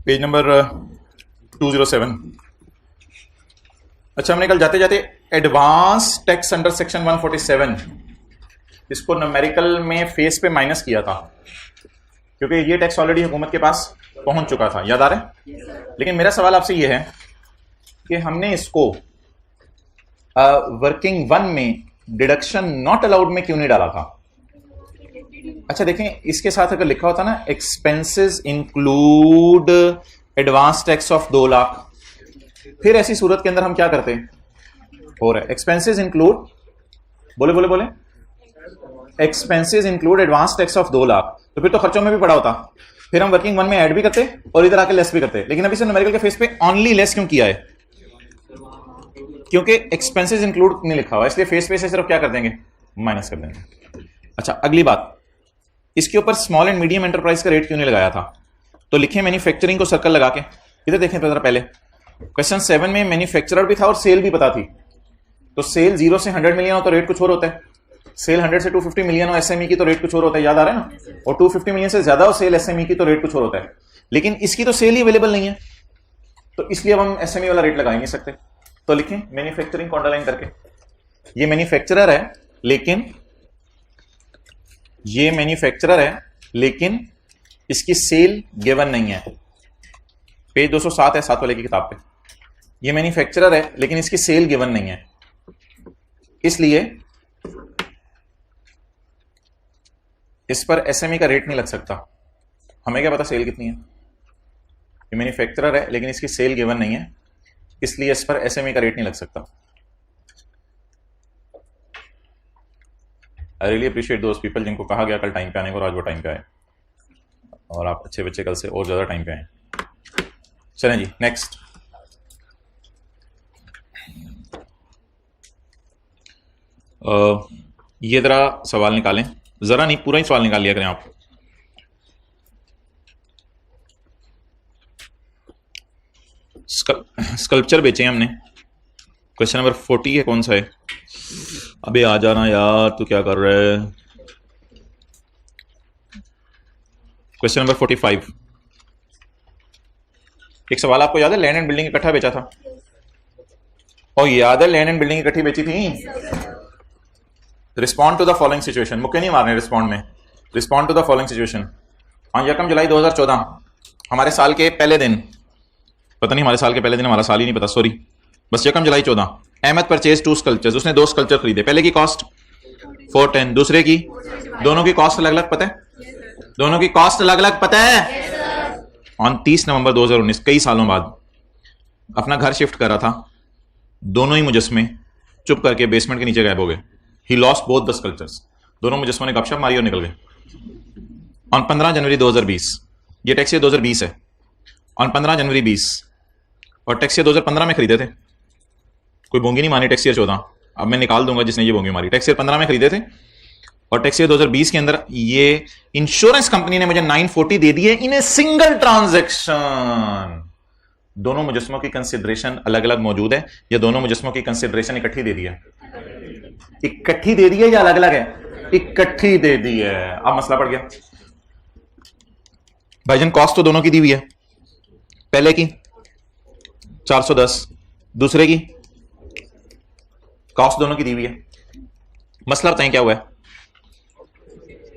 Page number 207। अच्छा, हमने कल जाते जाते एडवांस टैक्स अंडर सेक्शन 147 इसको न्यूमेरिकल में फेस पे माइनस किया था, क्योंकि ये टैक्स ऑलरेडी हुकूमत के पास पहुंच चुका था, याद आ रहा है? लेकिन मेरा सवाल आपसे ये है कि हमने इसको वर्किंग वन में डिडक्शन नॉट अलाउड में क्यों नहीं डाला था? अच्छा देखें, इसके साथ अगर लिखा होता ना expenses include advance tax of 2 lakh, फिर ऐसी सूरत के अंदर हम क्या करते हैं? हो रहा है एक्सपेंसेस इंक्लूड, बोले बोले बोले, expenses include advance tax of 2 lakh, तो फिर तो खर्चों में भी पड़ा होता, फिर हम वर्किंग वन में ऐड भी करते और इधर आके लेस भी करते। लेकिन अभी से न्यूमेरिकल के फेस पे ओनली लेस क्यों किया है? क्योंकि एक्सपेंसेस इंक्लूड नहीं लिखा हुआ, इसलिए फेस पे से सिर्फ क्या कर देंगे? माइनस कर देंगे। अच्छा, अगली बात, इसके ऊपर स्मॉल एंड मीडियम एंटरप्राइज का रेट क्यों नहीं लगाया था? तो लिखे मैन्युफैक्चरिंग को सर्कल लगा के, इधर देखें तो जरा पहले क्वेश्चन 7 में मैन्युफैक्चरर भी था और सेल भी पता थी, तो सेल 0 से 100 मिलियन हो तो रेट कुछ और होता है, सेल 100 से 250 मिलियन हो एसएमई की तो रेट कुछ और होता है, याद आ रहा है ना? और 250 मिलियन से ज्यादा हो सेल एसएमई की तो रेट कुछ और होता है, लेकिन इसकी तो सेल ही अवेलेबल नहीं है, तो इसलिए अब हम एसएमई वाला रेट लगा ही नहीं सकते। तो लिखें मैन्युफैक्चरिंग को अंडरलाइन करके, ये मैन्युफैक्चरर है लेकिन ये मैन्युफैक्चरर है लेकिन इसकी सेल गिवन नहीं है। पेज 207 है 7 वाले की किताब पे, ये मैन्युफैक्चरर है लेकिन इसकी सेल गिवन नहीं है, इसलिए इस पर एसएमई का रेट नहीं लग सकता। हमें क्या पता सेल कितनी है? ये मैन्युफैक्चरर है लेकिन इसकी सेल गिवन नहीं है, इसलिए इस पर एसएमई का रेट नहीं लग सकता। I really appreciate those people जिनको कहा गया कल टाइम पे आने को, आज वो टाइम पे आए, और आप अच्छे बच्चे कल से और ज्यादा टाइम पे आए। चलें जी, नेक्स्ट। ये जरा सवाल निकालें, जरा नहीं पूरा ही सवाल निकाल लिया करें आप। स्कल्पचर बेचे हैं हमने, क्वेश्चन नंबर 40 है, कौन सा है? अबे आ जाना यार, तू क्या कर रहा है? Question number 45। एक सवाल आपको याद है, लैंड एंड बिल्डिंग इकट्ठा बेचा था, और याद है लैंड एंड बिल्डिंग इकट्ठी बेची थी। Respond to the following situation, मुक्के नहीं मारने रिस्पॉन्ड में, respond to the following situation. हाँ, 1 जुलाई 2014 हमारे साल के पहले दिन, पता नहीं हमारे साल के पहले दिन, हमारा साल ही नहीं पता, सॉरी, बस 1 जुलाई 14, अहमद परचेज 2 स्कल्पचर्स, उसने 2 स्कल्पचर खरीदे। पहले की कॉस्ट 410, दूसरे की, दोनों की कॉस्ट अलग अलग पता है? दोनों की कॉस्ट अलग अलग पता है? ऑन 30 नवंबर 2019, कई सालों बाद अपना घर शिफ्ट कर रहा था, दोनों ही मुजस्मे चुप करके बेसमेंट के नीचे गायब हो गए। He lost both the sculptures, दोनों मुजस्मों ने गपशप मारी और निकल गए। ऑन 15 जनवरी 2020, ये टैक्स ईयर 2020 है, ऑन 15 जनवरी 20, और टैक्स ईयर 2015 में खरीदे थे, कोई बोंगी नहीं मानी टैक्स ईयर 14, अब मैं निकाल दूंगा जिसने ये बोंगी मारी। टैक्स ईयर 15 में खरीदे थे और टैक्स ईयर 2020 के अंदर ये इंश्योरेंस कंपनी ने मुझे 940 दे दी है इन ए सिंगल ट्रांजैक्शन। दोनों मुजस्मों की कंसिडरेशन अलग अलग मौजूद है, या दोनों मुजस्मों की कंसिडरेशन इकट्ठी दे दी है? इकट्ठी दे दी है या अलग अलग है? इकट्ठी दे दी है। अब मसला पड़ गया भाईजान, कॉस्ट तो दोनों की दी हुई है, पहले की 410, दूसरे की कॉस्ट दोनों की दी हुई है। मसला बताएं क्या हुआ है?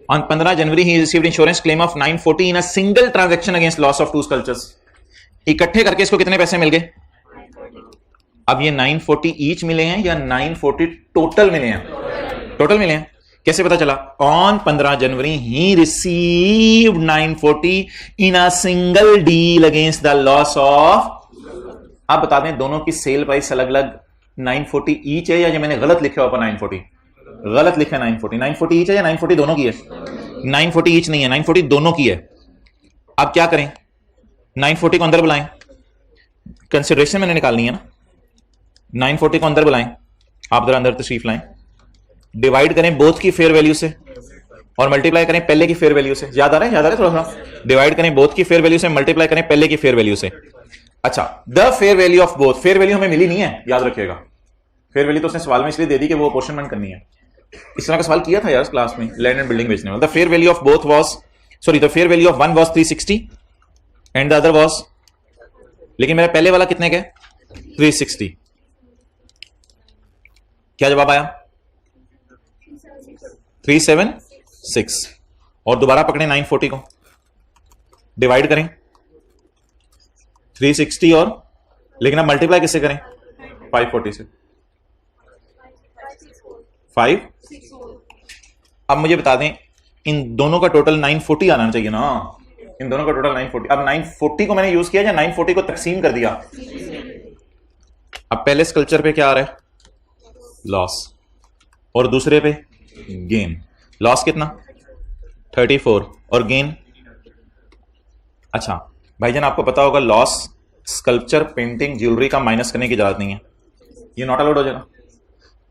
On 15 January he received insurance claim of 940 in a single transaction against loss of 2 sculptures. इकट्ठे करके इसको कितने पैसे मिल गए? अब ये 940 ईच मिले हैं या 940 टोटल मिले हैं? टोटल मिले हैं। कैसे पता चला? On 15 January he received 940 in a single deal against the loss of. आप बता दें दोनों की सेल प्राइस अलग अलग 940 ईच है, या ये मैंने गलत लिखा हुआ 940? गलत लिखा है 940 ईच है या 940 दोनों की है? 940 ईच नहीं है, 940 दोनों की है। अब क्या करें? 940 को अंदर बुलाएं, कंसिडरेशन मैंने निकालनी है ना, 940 को अंदर बुलाएं, आप जरा अंदर तशरीफ लाएं, डिवाइड करें बोथ की फेयर वैल्यू से और मल्टीप्लाई करें पहले की फेयर वैल्यू से। याद आ रहा है? याद आ रहा है थोड़ा सा? डिवाइड करें बोथ की फेयर वैल्यू से, मल्टीप्लाई करें पहले की फेयर वैल्यू से। अच्छा, the fair value of both, fair value हमें मिली नहीं है, याद रखिएगा। फेयर वैल्यू तो उसने सवाल में इसलिए दे दी कि वो अपोर्शनमेंट करनी है। इस तरह का सवाल किया था यार क्लास में, लैंड एंड बिल्डिंग बेचने वाला। The fair value of both was, sorry, the fair value of one was 360 and the other was लेकिन मेरा पहले वाला कितने का 360। क्या जवाब आया 376। और दोबारा पकड़े 940 को, डिवाइड करें 360 और, लेकिन अब मल्टीप्लाई किससे करें 540 से 5। अब मुझे बता दें इन दोनों का टोटल 940 आना चाहिए ना, इन दोनों का टोटल 940। अब 940 को मैंने यूज किया या 940 को तकसीम कर दिया। अब पहले स्कल्पचर पे क्या आ रहा है लॉस, और दूसरे पे गेन। लॉस कितना 34 और गेन, अच्छा भाईजान आपको पता होगा लॉस स्कल्पचर पेंटिंग ज्वेलरी का माइनस करने की जरूरत नहीं है, ये नॉट अलाउड हो जाएगा।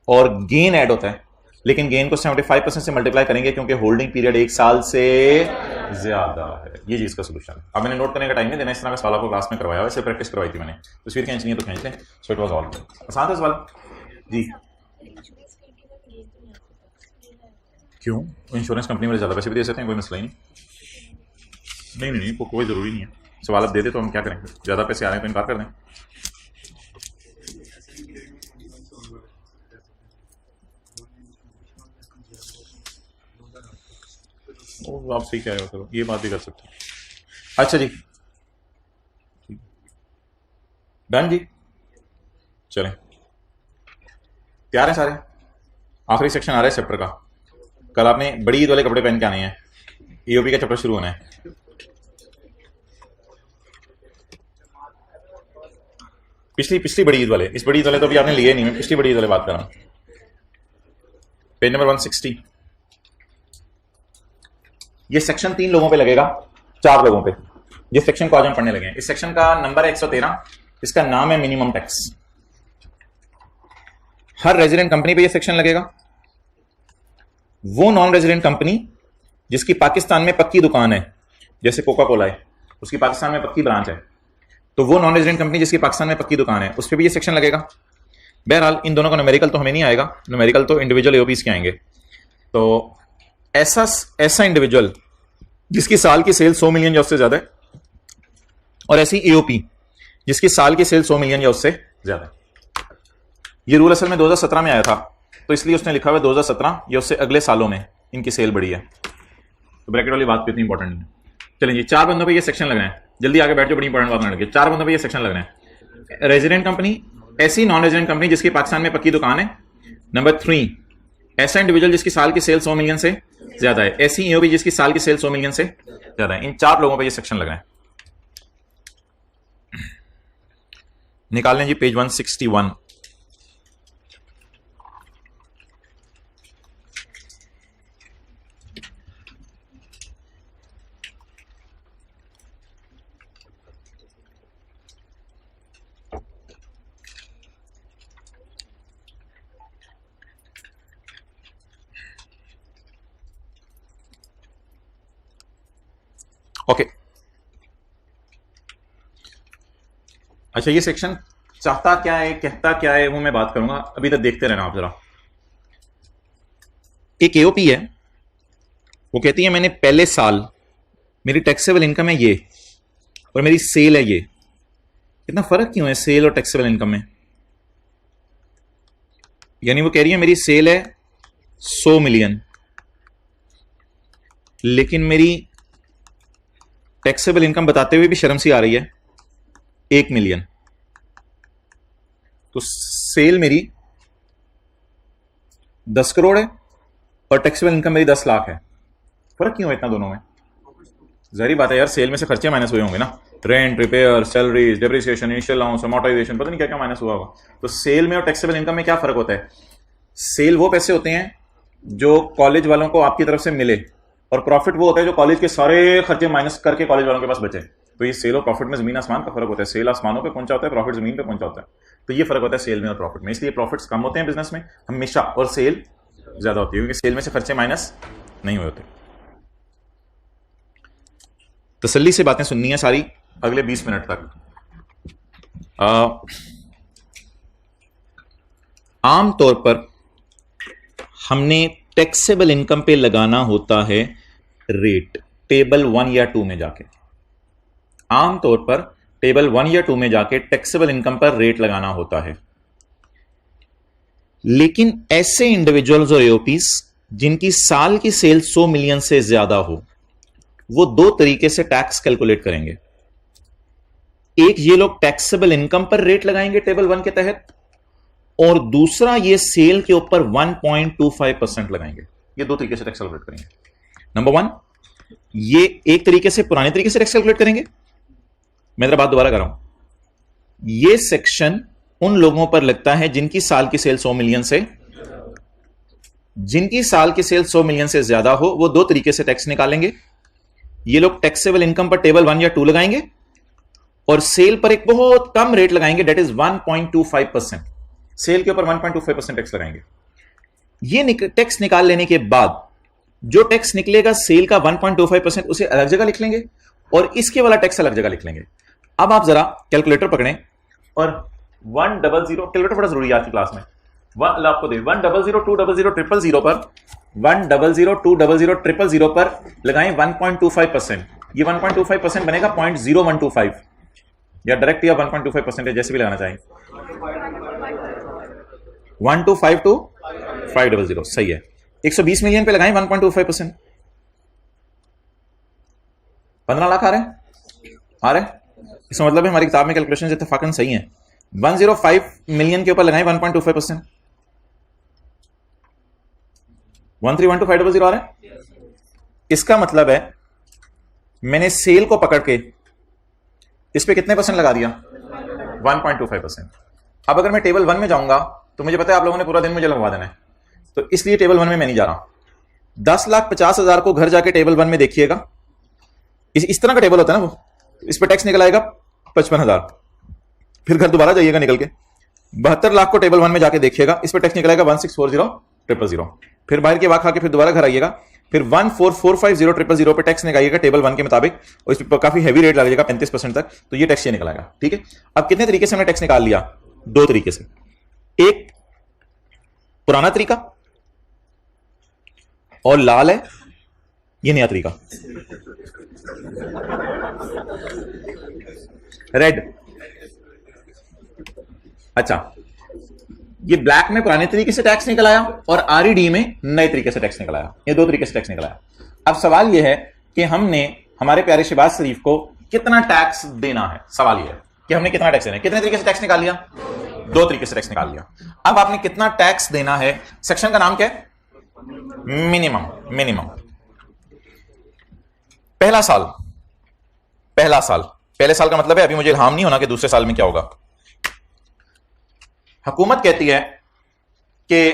और गेन ऐड होता है, लेकिन गेन को 75% से मल्टीप्लाई करेंगे क्योंकि होल्डिंग पीरियड 1 साल से ज्यादा है। ये चीज का सोल्यूशन है। अब मैंने नोट करने का टाइम नहीं देना, इस तरह का सवाल आपको क्लास में करवाया, वैसे प्रैक्टिस करवाई थी मैंने। तस्वीर खींचनी है तो खींच लें। सो इट वाज ऑल आसान था सवाल जी। क्यों इंश्योरेंस कंपनी में ज्यादा पैसे भी दे सकते हैं, कोई मसला ही नहीं। नहीं कोई जरूरी नहीं है। सवाल आप दे दे तो हम क्या करेंगे, ज्यादा पैसे आ रहे हैं तो इनकार कर दें। आप सही कह रहे हो, चलो ये बात भी कर सकते हैं। अच्छा जी डन जी, चलें तैयार हैं सारे। आखिरी सेक्शन आ रहा है चैप्टर का। कल आपने बड़ी ईद वाले कपड़े पहन के आने हैं, ईओपी का चैप्टर शुरू होना है। पिछली बड़ी ईद वाले, इस बड़ी ईद वाले तो अभी आपने लिए नहीं, मैं पिछली बड़ी ईद वाले बात कर रहा हूं। Page number 160। ये सेक्शन 3 लोगों पे लगेगा, 4 लोगों पे। जिस सेक्शन को आज हम पढ़ने लगे हैं, इस सेक्शन का नंबर है 113। इसका नाम है मिनिमम टैक्स। हर रेजिडेंट कंपनी पे ये सेक्शन लगेगा। वो नॉन रेजिडेंट कंपनी जिसकी पाकिस्तान में पक्की दुकान है, जैसे कोका कोला है, उसकी पाकिस्तान में पक्की ब्रांच है, तो वो नॉन रेजिडेंट कंपनी जिसकी पाकिस्तान में पक्की दुकान है उस पर भी ये सेक्शन लगेगा। बहरहाल इन दोनों का न्यूमेरिकल तो हमें नहीं आएगा, न्यूमेरिकल तो इंडिविजुअल एओपीज के आएंगे। तो ऐसा इंडिविजुअल जिसकी साल की सेल 100 मिलियन या उससे ज्यादा है, और ऐसी एओपी जिसकी साल की सेल 100 मिलियन या उससे ज्यादा है। ये रूल असल में 2017 में आया था, तो इसलिए उसने लिखा हुआ 2017 या उससे अगले सालों में इनकी सेल बढ़ी है। तो ब्रैकेट वाली बात इतनी इंपॉर्टेंट नहीं है। चलिए जी, 4 बंदों पे ये सेक्शन लग रहे हैं। जल्दी आगे बैठ जाओ, बड़ी इंपॉर्टेंट बात लगे। 4 बंदों पे ये सेक्शन लग रहे हैं। रेजिडेंट कंपनी, ऐसी नॉन रेजिडेंट कंपनी जिसकी पाकिस्तान में पक्की दुकान है। नंबर 3, ऐसा इंडिविजुअल जिसकी साल की सेल 100 मिलियन से ज्यादा है। ऐसी ईओपी जिसकी साल की सेल 100 मिलियन से ज्यादा है। इन 4 लोगों पे ये सेक्शन लग रहे हैं। निकाल लें जी पेज 161। ओके अच्छा, ये सेक्शन चाहता क्या है, कहता क्या है, वो मैं बात करूंगा। अभी तक देखते रहना आप जरा। एक एओपी है, वो कहती है मैंने पहले साल मेरी टैक्सेबल इनकम है ये, और मेरी सेल है ये। इतना फर्क क्यों है सेल और टैक्सेबल इनकम में? यानी वो कह रही है मेरी सेल है 100 मिलियन, लेकिन मेरी टैक्सेबल इनकम बताते हुए भी शर्म सी आ रही है 1 मिलियन। तो सेल मेरी 10 करोड़ है और टैक्सेबल इनकम मेरी 10 लाख है। फर्क क्यों है इतना दोनों में? जाहिर बात है यार, सेल में से खर्चे माइनस हुए होंगे ना, rent, repair, salaries, depreciation, initial allowance, amortisation, पता नहीं क्या क्या माइनस हुआ होगा। तो सेल में और टैक्सेबल इनकम में क्या फर्क होता है? सेल वो पैसे होते हैं जो कॉलेज वालों को आपकी तरफ से मिले, और प्रॉफिट वो होता है जो कॉलेज के सारे खर्चे माइनस करके कॉलेज वालों के पास बचे। तो ये सेल और प्रॉफिट में जमीन आसमान का फर्क होता है। सेल आसमानों पे पहुंचा होता है, प्रॉफिट जमीन पे पहुंचा होता है। तो ये फर्क होता है सेल में और प्रॉफिट में। इसलिए प्रॉफिट्स कम होते हैं बिजनेस में हमेशा, और सेल ज्यादा होती है, क्योंकि सेल में से खर्चे माइनस नहीं हुए होते। तसल्ली से बातें सुननी है सारी अगले 20 मिनट तक। आम तौर पर हमने टैक्सेबल इनकम पे लगाना होता है रेट, टेबल 1 या 2 में जाके। आमतौर पर टेबल 1 या 2 में जाके टैक्सेबल इनकम पर रेट लगाना होता है। लेकिन ऐसे इंडिविजुअल्स और एओपीज जिनकी साल की सेल 100 मिलियन से ज्यादा हो, वो दो तरीके से टैक्स कैलकुलेट करेंगे। एक, ये लोग टैक्सेबल इनकम पर रेट लगाएंगे टेबल 1 के तहत, और दूसरा ये सेल के ऊपर 1.25% लगाएंगे। ये दो तरीके से टैक्स कैलकुलेट करेंगे। नंबर 1, ये एक तरीके से पुराने तरीके से टैक्स कैलकुलेट करेंगे। मैं जरा बात दोबारा कर रहा हूं। ये सेक्शन उन लोगों पर लगता है जिनकी साल की सेल 100 मिलियन से, जिनकी साल की सेल 100 मिलियन से ज्यादा हो, वो दो तरीके से टैक्स निकालेंगे। ये लोग टैक्सेबल इनकम पर टेबल 1 या 2 लगाएंगे और सेल पर एक बहुत कम रेट लगाएंगे, डेट इज 1.25%। सेल के ऊपर 1.25% टैक्स लगाएंगे। ये टैक्स निकाल लेने के बाद जो टैक्स निकलेगा सेल का 1.25%, उसे अलग जगह लिख लेंगे और इसके वाला टैक्स अलग जगह लिख लेंगे। अब आप जरा कैलकुलेटर पकड़ें और 100, कैलकुलेटर बड़ा जरूरी है आज की क्लास में। आपको दे 100, 200, 000 पर 100, 200, 000 पर लगाएं 1.25%। ये 1.25% बनेगा 0.0125 या डायरेक्ट या 1.25% जैसे भी लगाना चाहें। 1252 सही है। 120 मिलियन पे लगाएं 1.25%, 15 लाख आ रहे। इसका मतलब है हमारी किताब में कैलकुलेशन इत्तेफाकन सही है। 105 मिलियन के ऊपर लगाएं 1.25%, 131250 आ रहा है। इसका मतलब है मैंने सेल को पकड़ के इस पे कितने परसेंट लगा दिया? 1.25%। अब अगर मैं टेबल 1 में जाऊंगा तो मुझे पता है आप लोगों ने पूरा दिन मुझे लगवा देना है, तो इसलिए टेबल 1 में मैं नहीं जा रहा। 10,50,000 को घर जाके टेबल 1 में देखिएगा। इस तरह का टेबल होता है ना, वो इस पर टैक्स निकल आएगा 55,000। फिर घर दोबारा जाइएगा निकल के 72 लाख को टेबल 1 में जाके देखिएगा, इस पर टैक्स निकल आएगा 1640000। फिर बाहर के वाक खा के फिर दोबारा घर आइएगा, फिर 1445000 पे टैक्स निकालिएगा टेबल 1 के मुताबिक, और इस पर काफी हैवी रेट लगेगा 35% तक, तो ये टैक्स ये निकल आएगा। ठीक है। अब कितने तरीके से हमने टैक्स निकाल लिया? दो तरीके से। एक पुराना तरीका और लाल है ये नया तरीका, रेड। अच्छा, ये ब्लैक में पुराने तरीके से टैक्स निकल आया और आरईडी में नए तरीके से टैक्स निकल आया। ये दो तरीके से टैक्स निकल आया। अब सवाल यह है कि हमने हमारे प्यारे शहबाज शरीफ को कितना टैक्स देना है। सवाल यह है कि हमने कितना टैक्स देना है। कितने तरीके से टैक्स निकाल लिया? दो तरीके से टैक्स निकाल लिया। अब आपने कितना टैक्स देना है, सेक्शन का नाम क्या है? मिनिमम। पहला साल पहले साल का मतलब है अभी मुझे इल्हाम नहीं होना कि दूसरे साल में क्या होगा। हुकूमत कहती है कि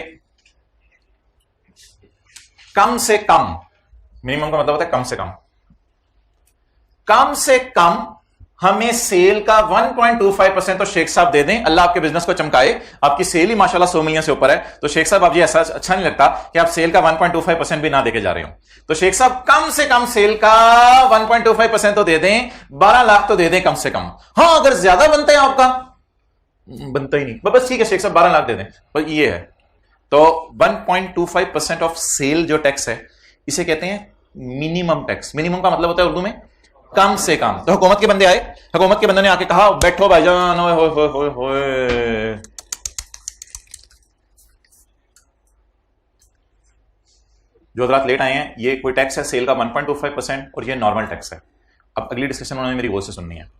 कम से कम, मिनिमम का मतलब होता है कम से कम हमें सेल का 1.25% तो शेख साहब दे दें। अल्लाह आपके बिजनेस को चमकाए, आपकी सेल ही माशाल्लाह 100 मिलियन से ऊपर है, तो शेख साहब आप ये ऐसा अच्छा नहीं लगता कि आप सेल का 1.25% भी ना देके जा रहे हो, तो शेख साहब कम से कम सेल का 1.25% तो दे दें, 12 लाख तो दे दें कम से कम। हाँ, अगर ज्यादा बनता है आपका, बनता ही नहीं, बस ठीक है शेख साहब 12 लाख दे दें, बस ये है। तो 1.25% ऑफ सेल जो टैक्स है इसे कहते हैं मिनिमम टैक्स। मिनिमम का मतलब होता है उर्दू में कम से कम। तो हुकूमत के बंदे आए, हुकूमत के बंदे ने आके कहा बैठो भाईजान, होए जो हजरात लेट आए हैं, ये कोई टैक्स है सेल का 1.25% और ये नॉर्मल टैक्स है। अब अगली डिस्कशन उन्होंने मेरी गौर से सुननी है।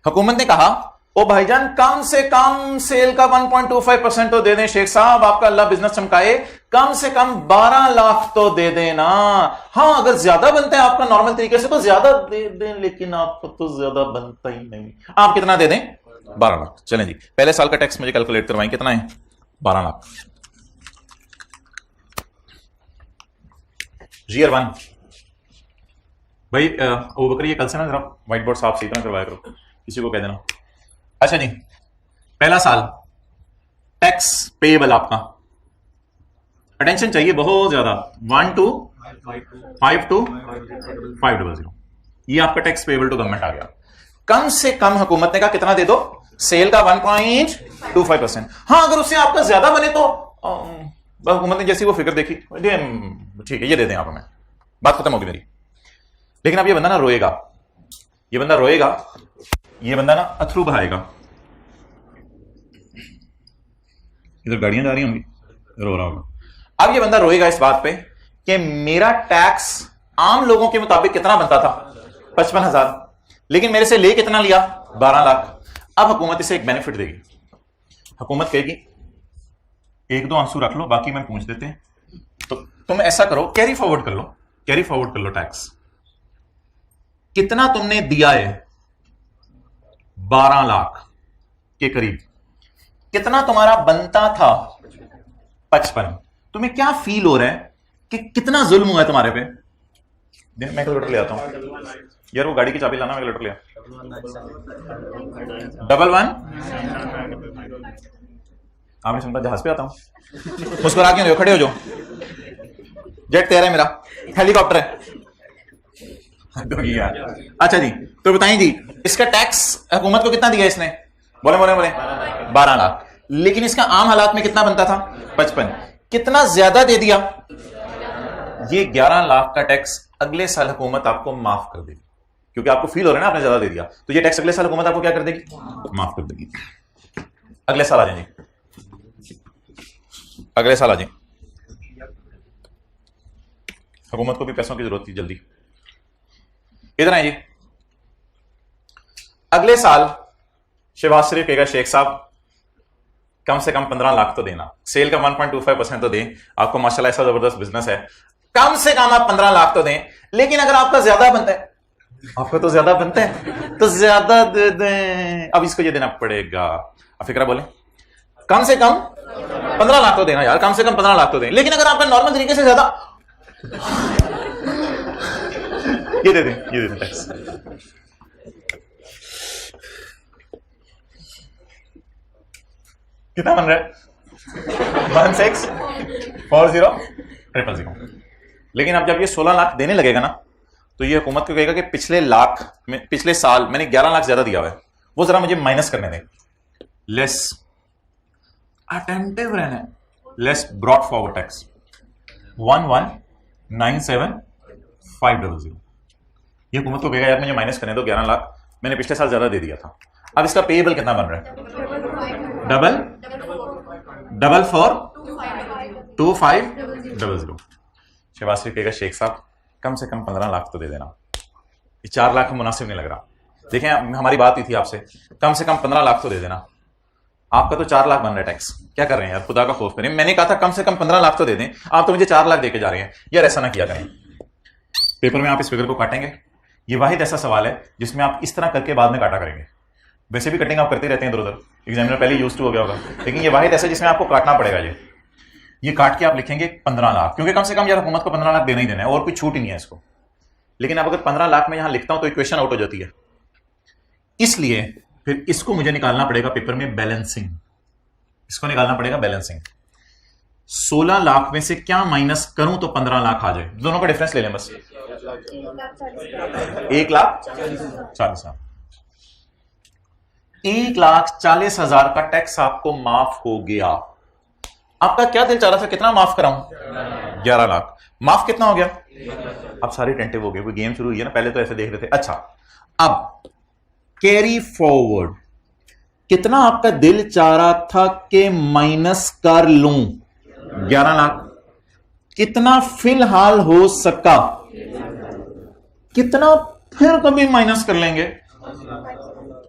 हुकूमत ने कहा ओ भाईजान कम से कम सेल का 1.25% तो दे दें शेख साहब, आपका अल्लाह बिजनेस चमकाए, कम से कम 12 लाख तो दे देना। हाँ, अगर ज्यादा बनता है आपका नॉर्मल तरीके से तो ज्यादा दे दें, लेकिन आपको तो ज्यादा बनता ही नहीं। आप कितना दे दें? 12 लाख। चलें जी, पहले साल का टैक्स मुझे कैलकुलेट करवाएं, कितना है? 12 लाख। ईयर 1 भाई वो बकरी, ये कल से ना जरा व्हाइट बोर्ड साफ सही तरह करवाया करो, किसी को कह देना। अच्छा जी, पहला साल टैक्स पेएबल आपका, अटेंशन चाहिए बहुत ज्यादा, 1252500, ये आपका टैक्स पेएबल टू गवर्नमेंट आ गया। कम से कम हुकूमत ने कहा कितना दे दो? सेल का 1.25%। हाँ, अगर उससे आपका ज्यादा बने तो हुकूमत ने जैसी वो फिगर देखी, ठीक है ये दे दें आप हमें, बात खत्म होगी मेरी। लेकिन अब ये बंदा ना रोएगा, ये बंदा रोएगा ये बंदा ना अथरू बहाएगा, इधर गाड़ियां जा रही होंगी, रो रहा होगा। अब ये बंदा रोएगा इस बात पे कि मेरा टैक्स आम लोगों के मुताबिक कितना बनता था 55,000, लेकिन मेरे से ले कितना लिया 12 लाख। अब हुकूमत इसे एक बेनिफिट देगी, हुकूमत कहेगी एक दो आंसू रख लो, बाकी मैं पूछ देते हैं, तो तुम ऐसा करो कैरी फॉरवर्ड कर लो, कैरी फॉरवर्ड कर लो टैक्स। कितना तुमने दिया है 12 लाख के करीब, कितना तुम्हारा बनता था 55। तुम्हें क्या फील हो रहा है कि कितना जुल्म हुआ है तुम्हारे पे? मैं कैलकुलेटर ले आता हूं यार, वो गाड़ी की चाबी लाना, मैं कैलकुलेटर ले। 11 आपने सुनता जहाज पे आता हूं, मुस्कुरा क्यों रहे हो, खड़े हो जाओ, जेट तेरा है मेरा, हेलीकॉप्टर है। अच्छा जी, तो बताइए जी इसका टैक्स हुकूमत को कितना दिया इसने? बोले बोले बोले 12 लाख, लेकिन इसका आम हालात में कितना बनता था 55। कितना ज्यादा दे दिया? ये 11 लाख का टैक्स अगले साल हुकूमत आपको माफ कर देगी, क्योंकि आपको फील हो रहा है ना आपने ज्यादा दे दिया, तो ये टैक्स अगले साल हुकूमत आपको क्या कर देगी? माफ कर देगी। अगले साल आ जाएंगे, अगले साल आ जाए, हुकूमत को भी पैसों की जरूरत थी जल्दी। इधर आइए, अगले साल शहबाज शरीफ कहेगा शेख साहब कम से कम 15 लाख तो देना, सेल का 1.25% तो दें, आपको माशाल्लाह ऐसा जबरदस्त बिजनेस है, कम से कम आप 15 लाख तो दें, लेकिन अगर आपका ज्यादा बनता है, आपका तो ज्यादा बनता है तो ज्यादा दे दें, अब इसको ये देना पड़ेगा। अब फिक्रा बोले कम से कम 15 लाख तो देना यार, कम से कम 15 लाख तो दें, लेकिन अगर आपका नॉर्मल तरीके से ज्यादा ये दे दें, ये दे दें टैक्स। कितना बन रहा है? 164000। लेकिन अब जब ये 16 लाख देने लगेगा ना, तो ये हुकूमत को कहेगा कि पिछले साल मैंने 11 लाख ज्यादा दिया हुआ है, वो जरा मुझे माइनस करने दें। लेस अटेंटिव रहना है, लेस ब्रॉट फॉरवर्ड टैक्स 1197500। ये हुकूमत को कहेगा यार मुझे माइनस करने दो 11 लाख, मैंने पिछले साल ज्यादा दे दिया था। अब इसका पेएबल कितना बन रहा है? डबल 2500। शहबाज शरीफ कहेगा शेख साहब कम से कम 15 लाख तो दे देना, ये 4 लाख मुनासिब नहीं लग रहा। देखें हमारी बात ही थी आपसे, कम से कम 15 लाख तो दे देना, आपका तो 4 लाख बन रहा है टैक्स, क्या कर रहे हैं यार, खुदा का खौफ करें। मैंने कहा था कम से कम 15 लाख तो दे दें, आप तो मुझे 4 लाख देके जा रहे हैं यार, ऐसा ना किया करें। पेपर में आप इस फिगर को काटेंगे, ये वाहिद ऐसा सवाल है जिसमें आप इस तरह करके बाद में काटा करेंगे। वैसे भी कटिंग आप करते रहते हैं इधर उधर, एग्जामिनर पहले यूज टू हो गया होगा, लेकिन ये वाहिद ऐसा जिसमें आपको काटना पड़ेगा। ये काट के आप लिखेंगे 15 लाख, क्योंकि कम से कम यार हुकूमत को 15 लाख देना ही देना है और कोई छूट ही नहीं है इसको। लेकिन अब अगर 15 लाख में यहां लिखता हूं तो इक्वेशन आउट हो जाती है, इसलिए फिर इसको मुझे निकालना पड़ेगा पेपर में बैलेंसिंग, इसको निकालना पड़ेगा बैलेंसिंग। 16 लाख में से क्या माइनस करूं तो 15 लाख आ जाए, दोनों का डिफरेंस ले लें बस, 1,40,000। 1,40,000 का टैक्स आपको माफ हो गया। आपका क्या दिल चाह रहा था कितना माफ कराऊं? 11 लाख। माफ कितना हो गया? अब सारी टेंटिव हो गए, कोई गेम शुरू हुई है ना, पहले तो ऐसे देख रहे थे। अच्छा अब कैरी फॉरवर्ड, कितना आपका दिल चाह रहा था कि माइनस कर लूं? 11 लाख। कितना फिलहाल हो सका? कितना फिर कभी माइनस कर लेंगे?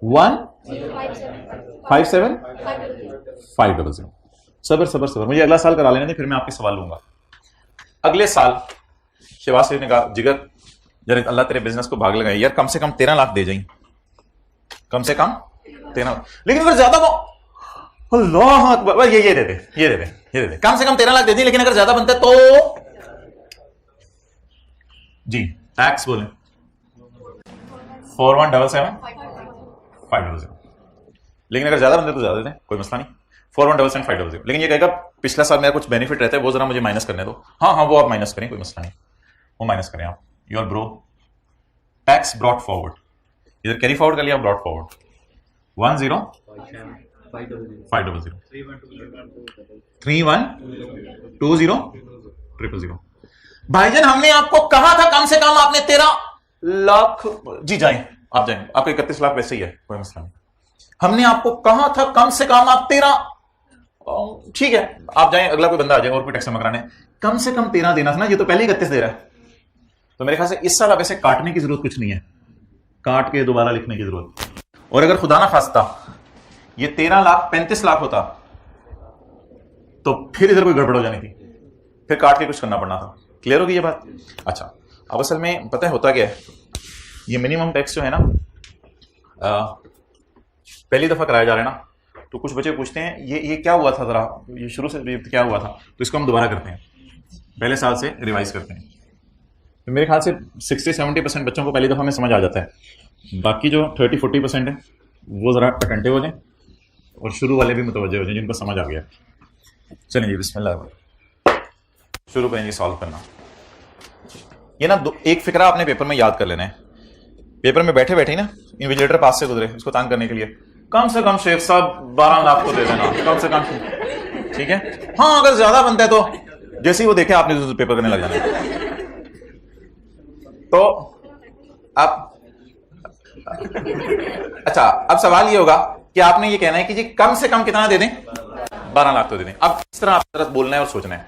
157,500। सबर सबर सबर, मुझे अगला साल करा लेने दे, फिर मैं आपके सवाल लूंगा। अगले साल शहबाज शरीफ ने कहा जिगर जरा अल्लाह तेरे बिजनेस को भाग लगाए यार, कम से कम 13 लाख दे जाएं, कम से कम 13। लेकिन अगर ज्यादा अल्लाह अकबर, ये दे दे, ये दे दे, ये दे दे, कम से कम 13 लाख दे दी, लेकिन अगर ज्यादा बनता है तो जी टैक्स बोले 4177,500। लेकिन अगर ज्यादा बनते तो ज्यादा देते, कोई मसला नहीं, 4177,500। लेकिन ये कहेगा पिछला साल मेरा कुछ बेनिफिट रहता है, वो जरा मुझे माइनस करने दो। हाँ हाँ वो आप माइनस करें, कोई मसला नहीं, वो माइनस करें आप। Your bro tax brought forward, इधर कैरी फॉरवर्ड कर लिया, ब्रॉट फॉरवर्ड 10500 312000। भाईजान हमने आपको कहा था कम से कम आपने 13 लाख जी जाए, आप जाएंगे, आपको 31 लाख वैसे ही है, कोई मसला नहीं। हमने आपको कहा था कम से कम आप 13, ठीक है आप जाएं, अगला कोई बंदा आ जाए और कोई टैक्स जमा कराने, कम से कम 13 देना था ना, ये तो पहले ही 31 दे रहा है। तो मेरे ख्याल से इस साल आप ऐसे काटने की जरूरत कुछ नहीं है, काट के दोबारा लिखने की जरूरत। और अगर खुदा ना खास्ता ये 13 लाख 35 लाख होता तो फिर इधर कोई गड़बड़ हो जानी थी, फिर काट के कुछ करना पड़ना था। क्लियर होगी ये बात? अच्छा, अब असल में पता है होता क्या है, ये मिनिमम टैक्स जो है ना पहली दफा कराया जा रहा है ना, तो कुछ बच्चे पूछते हैं ये क्या हुआ था, जरा ये शुरू से क्या हुआ था, तो इसको हम दोबारा करते हैं, पहले साल से रिवाइज करते हैं। तो मेरे ख्याल से 60-70% बच्चों को पहली दफा में समझ आ जाता है, बाकी जो 30-40% है वो जरा अटंटे हो जाए और शुरू वाले भी मुतवज्जे हो जाए जिनको समझ आ गया। चलिए जी बिस्मिल्लाह शुरू करेंगे सॉल्व करना। ये ना एक फिक्रा आपने पेपर में याद कर लेना है, पेपर में बैठे बैठे ना इन्विजिलेटर पास से गुजरे, उसको तंग करने के लिए कम से कम शेख साहब 12 लाख तो दे देना, कम से कम, ठीक है। हाँ अगर ज्यादा बनता है तो जैसे ही वो देखे आपने तो पेपर करने लग जाना। तो आप अच्छा, अब सवाल ये होगा कि आपने ये कहना है कि जी कम से कम कितना दे दें, 12 लाख तो दे दें। अब इस तरह आप बोलना है और सोचना है,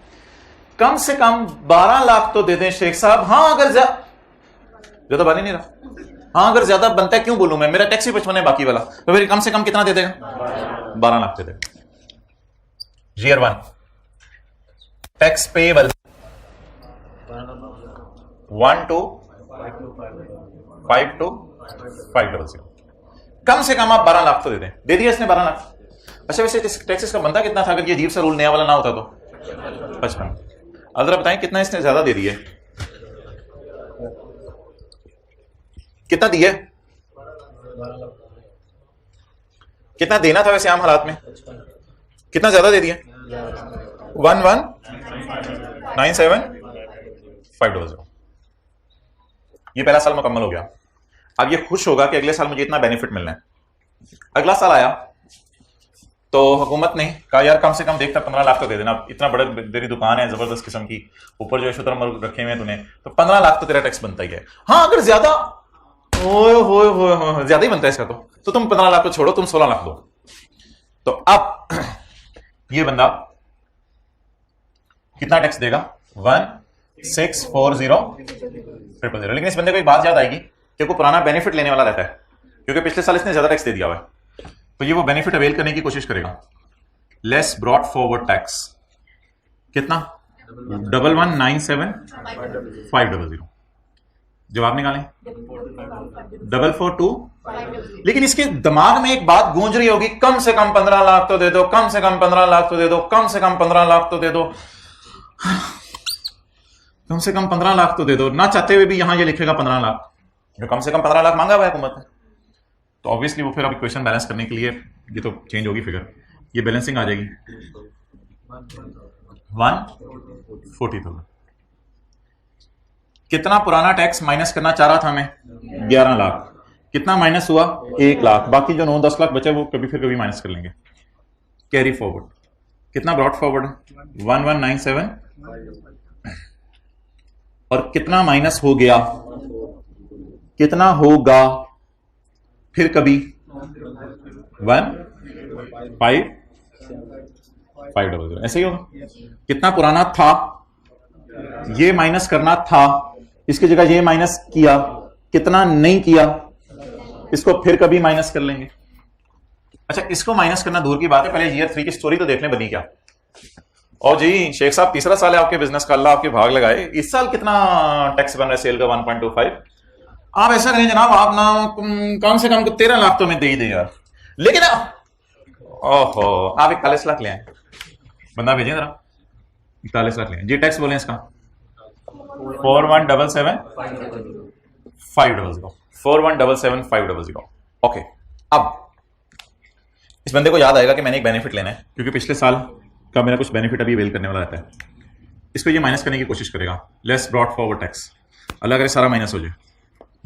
कम से कम 12 लाख तो दे दें शेख साहब, हाँ अगर ज्यादा बन ही नहीं रहा, हाँ अगर ज्यादा बनता है क्यों बोलूं मैं, मेरा टैक्स ही 55 है बाकी वाला, तो फिर कम से कम कितना दे देगा, 12 लाख दे देगा। Year 1 tax payable 1 to 5 to 500, कम से कम आप 12 लाख तो दे दें, दे दिया इसने 12 लाख। अच्छा वैसे टैक्सेस का बनता कितना था अगर ये अजीब सा रूल नया वाला ना होता तो? 55। अब जरा बताएं कितना इसने ज्यादा दे दिया, कितना दिया, कितना देना था वैसे आम हालात में, कितना ज्यादा दे दिया, 11,975,500। ये पहला साल मुकम्मल हो गया। अब ये खुश होगा कि अगले साल मुझे इतना बेनिफिट मिलना है। अगला साल आया तो हुकूमत ने कहा यार कम से कम देखता 15 लाख तो दे देना, इतना बड़ा तेरी दुकान है जबरदस्त किस्म की, ऊपर जो है शुतुरमुर्ग रखे हुए हैं तूने, तो 15 लाख तो तेरा टैक्स बनता ही है। हाँ अगर ज्यादा हो ज्यादा ही बनता है इसका तो तुम 15 लाख तो छोड़ो, तुम 16 लाख दो। तो अब ये बंदा कितना टैक्स देगा, 1640,000। लेकिन इस बंदे को एक बात याद आएगी कि वो पुराना बेनिफिट लेने वाला रहता है, क्योंकि पिछले साल इसने ज्यादा टैक्स दे दिया हुआ है, तो ये वो बेनिफिट अवेल करने की कोशिश करेगा। लेस ब्रॉट फॉरवर्ड टैक्स कितना, 11,975,500। जवाब निकालें 442। लेकिन इसके दिमाग में एक बात गूंज रही होगी, कम से कम 15 लाख तो दे दो, कम से कम 15 लाख तो दे दो, कम से कम 15 लाख तो दे दो, कम से कम 15 लाख तो दे दो। ना चाहते हुए भी यहां ये लिखेगा 15 लाख, जो कम से कम 15 लाख मांगा हुआ है हुकूमत ने। तो ऑब्वियसली वो फिर अब इक्वेशन बैलेंस करने के लिए ये तो चेंज होगी फिगर, ये बैलेंसिंग आ जाएगी 140,000। कितना पुराना टैक्स माइनस करना चाह रहा था मैं, 11 लाख। कितना माइनस हुआ, 1 लाख। बाकी जो 9-10 लाख बचे वो कभी फिर कभी माइनस कर लेंगे। कैरी फॉरवर्ड कितना ब्रॉट फॉरवर्ड, 1197। और कितना माइनस हो गया, कितना होगा फिर कभी, 1,5,500। ऐसे ही होगा। कितना पुराना था, ये माइनस करना था, इसकी जगह ये माइनस किया, कितना नहीं किया, इसको फिर कभी माइनस कर लेंगे। अच्छा इसको माइनस करना दूर की बात है, पहले ईयर 3 की स्टोरी तो देख लें बनी क्या। और जी शेख साहब तीसरा साल है आपके बिजनेस का, अल्लाह आपके भाग लगाए। इस साल कितना टैक्स बन रहा है सेल का, 1.25। आप ऐसा करें जनाब, आप ना कम से कम 13 लाख तो मैं दे ही दे यार। लेकिन ओहो आप 41 लाख ले आए, बंदा भेजें जरा, 41 लाख ले आए जी। टैक्स बोले इसका 4177,500, 4177,500। ओके अब इस बंदे को याद आएगा कि मैंने एक बेनिफिट लेना है, क्योंकि पिछले साल का मेरा कुछ बेनिफिट अभी अवेल करने वाला रहता है। इसको ये माइनस करने की कोशिश करेगा। लेस ब्रॉट फॉरवर्ड टैक्स, अल्लाह करे सारा माइनस हो जाए,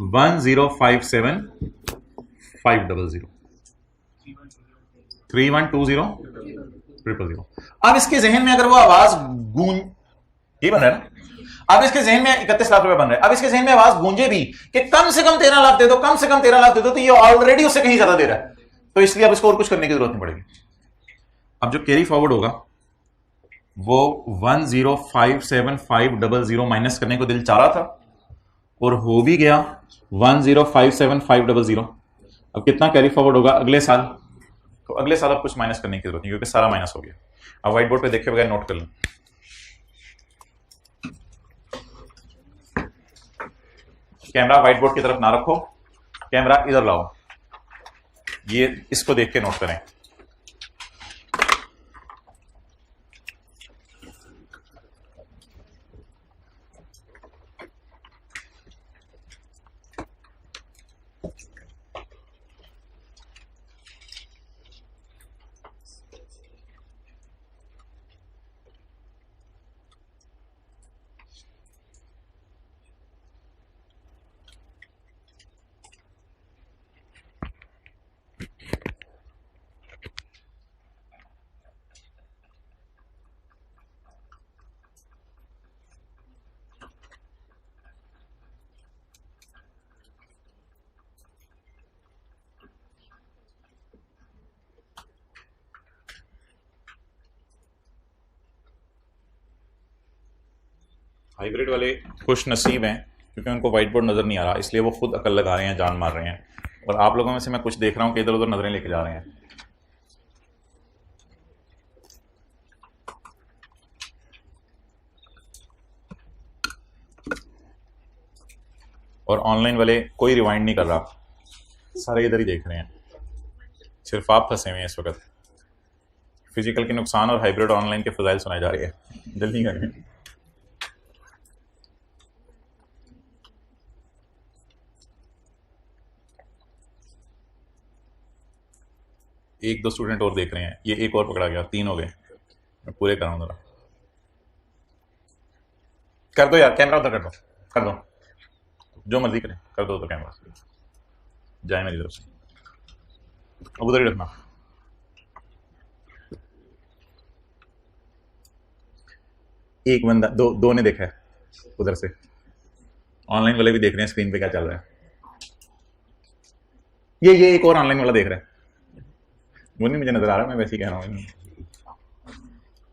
1057,500, 3120,000। अब इसके जहन में अगर वो आवाज गूंज, ये बन रहा है ना, अब इसके जहन में 31 लाख रुपए बन रहे हैं, अब इसके जहन में आवाज गूंजे भी कि कम से कम 13 लाख दे दो, कम से कम 13 लाख दे दो, तो ये ऑलरेडी उससे कहीं ज्यादा दे रहा है, तो इसलिए अब इसको और कुछ करने की जरूरत नहीं पड़ेगी। अब जो कैरी फॉरवर्ड होगा वो 1057500 माइनस करने को दिल चाह रहा था और हो भी गया 1057500। अब कितना कैरी फॉरवर्ड होगा अगले साल, तो अगले साल अब कुछ माइनस करने की जरूरत नहीं क्योंकि सारा माइनस हो गया। अब व्हाइट बोर्ड पे देखे बगैर नोट कर लें। कैमरा व्हाइट बोर्ड की तरफ ना रखो, कैमरा इधर लाओ, ये इसको देख के नोट करें। हाइब्रिड वाले खुश नसीब हैं क्योंकि उनको व्हाइट बोर्ड नज़र नहीं आ रहा, इसलिए वो खुद अकल लगा रहे हैं, जान मार रहे हैं, और आप लोगों में से मैं कुछ देख रहा हूं कि इधर उधर नजरें लेके जा रहे हैं। और ऑनलाइन वाले कोई रिवाइंड नहीं कर रहा, सारे इधर ही देख रहे हैं, सिर्फ आप फंसे हुए हैं इस वक्त। फिजिकल के नुकसान और हाइब्रिड ऑनलाइन के फजाइल सुनाए जा रहे हैं, जल्दी करें। एक दो स्टूडेंट और देख रहे हैं, ये एक और पकड़ा गया, 3 हो गए, मैं पूरे कराऊं जरा। कर दो यार, कैमरा उधर कर दो, जो मर्जी करें कर दो, तो कैमरा जाए मेरी तरफ से, अब उधर ही रखना। एक बंदा दो ने देखा है उधर से, ऑनलाइन वाले भी देख रहे हैं स्क्रीन पे क्या चल रहा है। ये एक और ऑनलाइन वाला देख रहा है, वो नहीं मुझे नजर आ रहा, मैं वैसे ही कह रहा हूँ,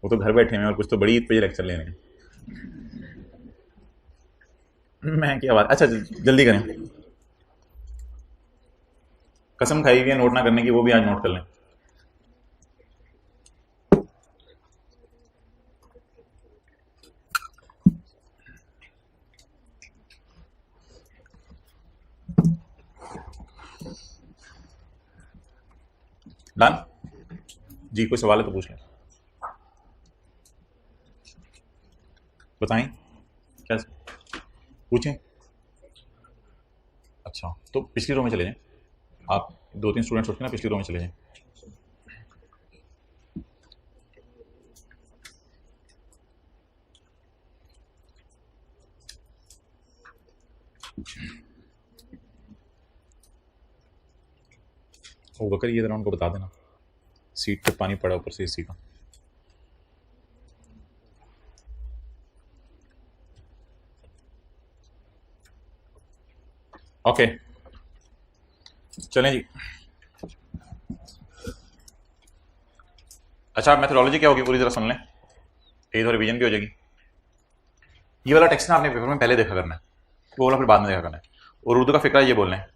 वो तो घर बैठे हैं और कुछ तो बड़ी ईद पे लेक्चर ले रहे हैं। मैं क्या बात, अच्छा जल्दी करें, कसम खाई हुई है नोट ना करने की, वो भी आज नोट कर लें। डन जी, कोई सवाल है तो पूछ लें, बताएं क्या पूछें। अच्छा तो पिछली रो में चले जाएं, आप 2-3 स्टूडेंट्स उठ के ना पिछली रो में चले जाएं। वो बकर ये जरा उनको बता देना, सीट पे पानी पड़ा ऊपर से एसी का। ओके चलें जी। अच्छा मेथोडोलॉजी क्या होगी पूरी तरह सुन लें, एक तो रिवीजन भी हो जाएगी। ये वाला टेक्स्ट ना आपने पेपर में पहले देखा करना है, वो वाला फिर बाद में देखा करना है। और उर्दू का फिक्रा ये बोलना है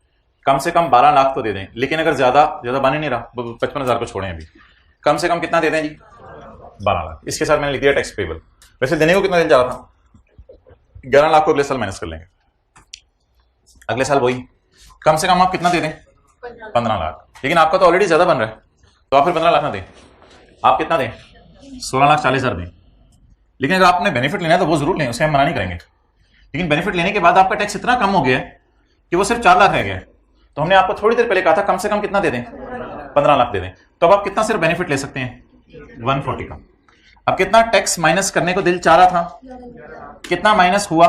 कम से कम 12 लाख तो दे दें, लेकिन अगर ज्यादा बन ही नहीं रहा 55,000 को छोड़ें, अभी कम से कम कितना दे दें जी 12 लाख। इसके साथ मैंने लिख दिया टैक्स पेबल। वैसे देने को कितना दिन जा रहा था, 11 लाख को अगले साल माइनस कर लेंगे, अगले साल वही कम से कम आप कितना दे दें 15 लाख, लेकिन आपका तो ऑलरेडी ज्यादा बन रहा है, तो आप फिर 15 लाख ना दें, आप कितना दें 16,40,000 दें। लेकिन अगर आपने बेनिफिट लेना है तो वो जरूर लें, उसे हम मना नहीं करेंगे, लेकिन बेनिफिट लेने के बाद आपका टैक्स इतना कम हो गया है कि वो सिर्फ 4 लाख रह गया। तो हमने आपको थोड़ी देर पहले कहा था कम से कम कितना दे दें 15 लाख दे दें, तो अब आप कितना सिर्फ बेनिफिट ले सकते हैं 140 का। अब कितना टैक्स माइनस करने को दिल चाह रहा था, कितना माइनस हुआ,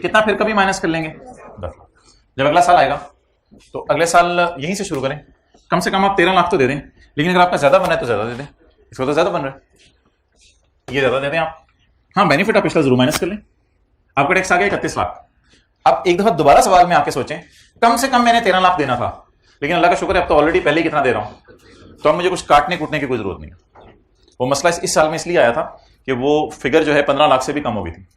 कितना फिर कभी माइनस कर लेंगे 10 लाख। जब अगला साल आएगा तो अगले साल यहीं से शुरू करें, कम से कम आप 13 लाख तो दे दें, लेकिन अगर आपका ज्यादा बन रहा है तो ज्यादा दे दें, इसको तो ज्यादा बन रहा है ये ज्यादा दे दें आप। हाँ बेनिफिट आप पिछला जरूर माइनस कर लें, आपका टैक्स आ गया 31 लाख। अब एक दफा दोबारा सवाल में आके सोचें, कम से कम मैंने 13 लाख देना था, लेकिन अल्लाह का शुक्र है अब तो ऑलरेडी पहले ही कितना दे रहा हूं, तो अब मुझे कुछ काटने कूटने की कोई जरूरत नहीं। वो मसला इस साल में इसलिए आया था कि वो फिगर जो है 15 लाख से भी कम हो गई थी।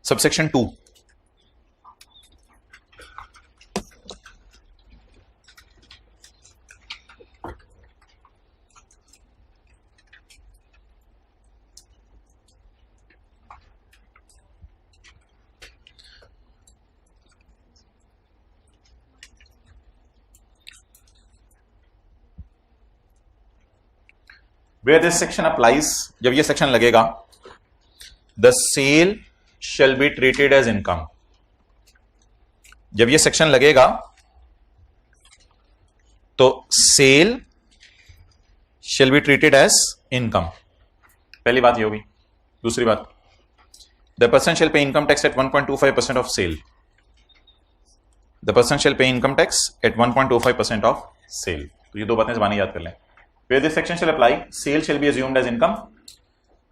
Subsection 2, where this section applies, जब ये सेक्शन लगेगा, the sale shall be treated as income। जब ये सेक्शन लगेगा तो cell shall be treated as income। पहली बात ये होगी। दूसरी बात, the person shall pay income tax at 1.25% of sale। the person shall pay income tax at 1.25% of sale। तो ये दो बातें ज़बानी याद कर लें। Where this section shall apply, sale shall be assumed as income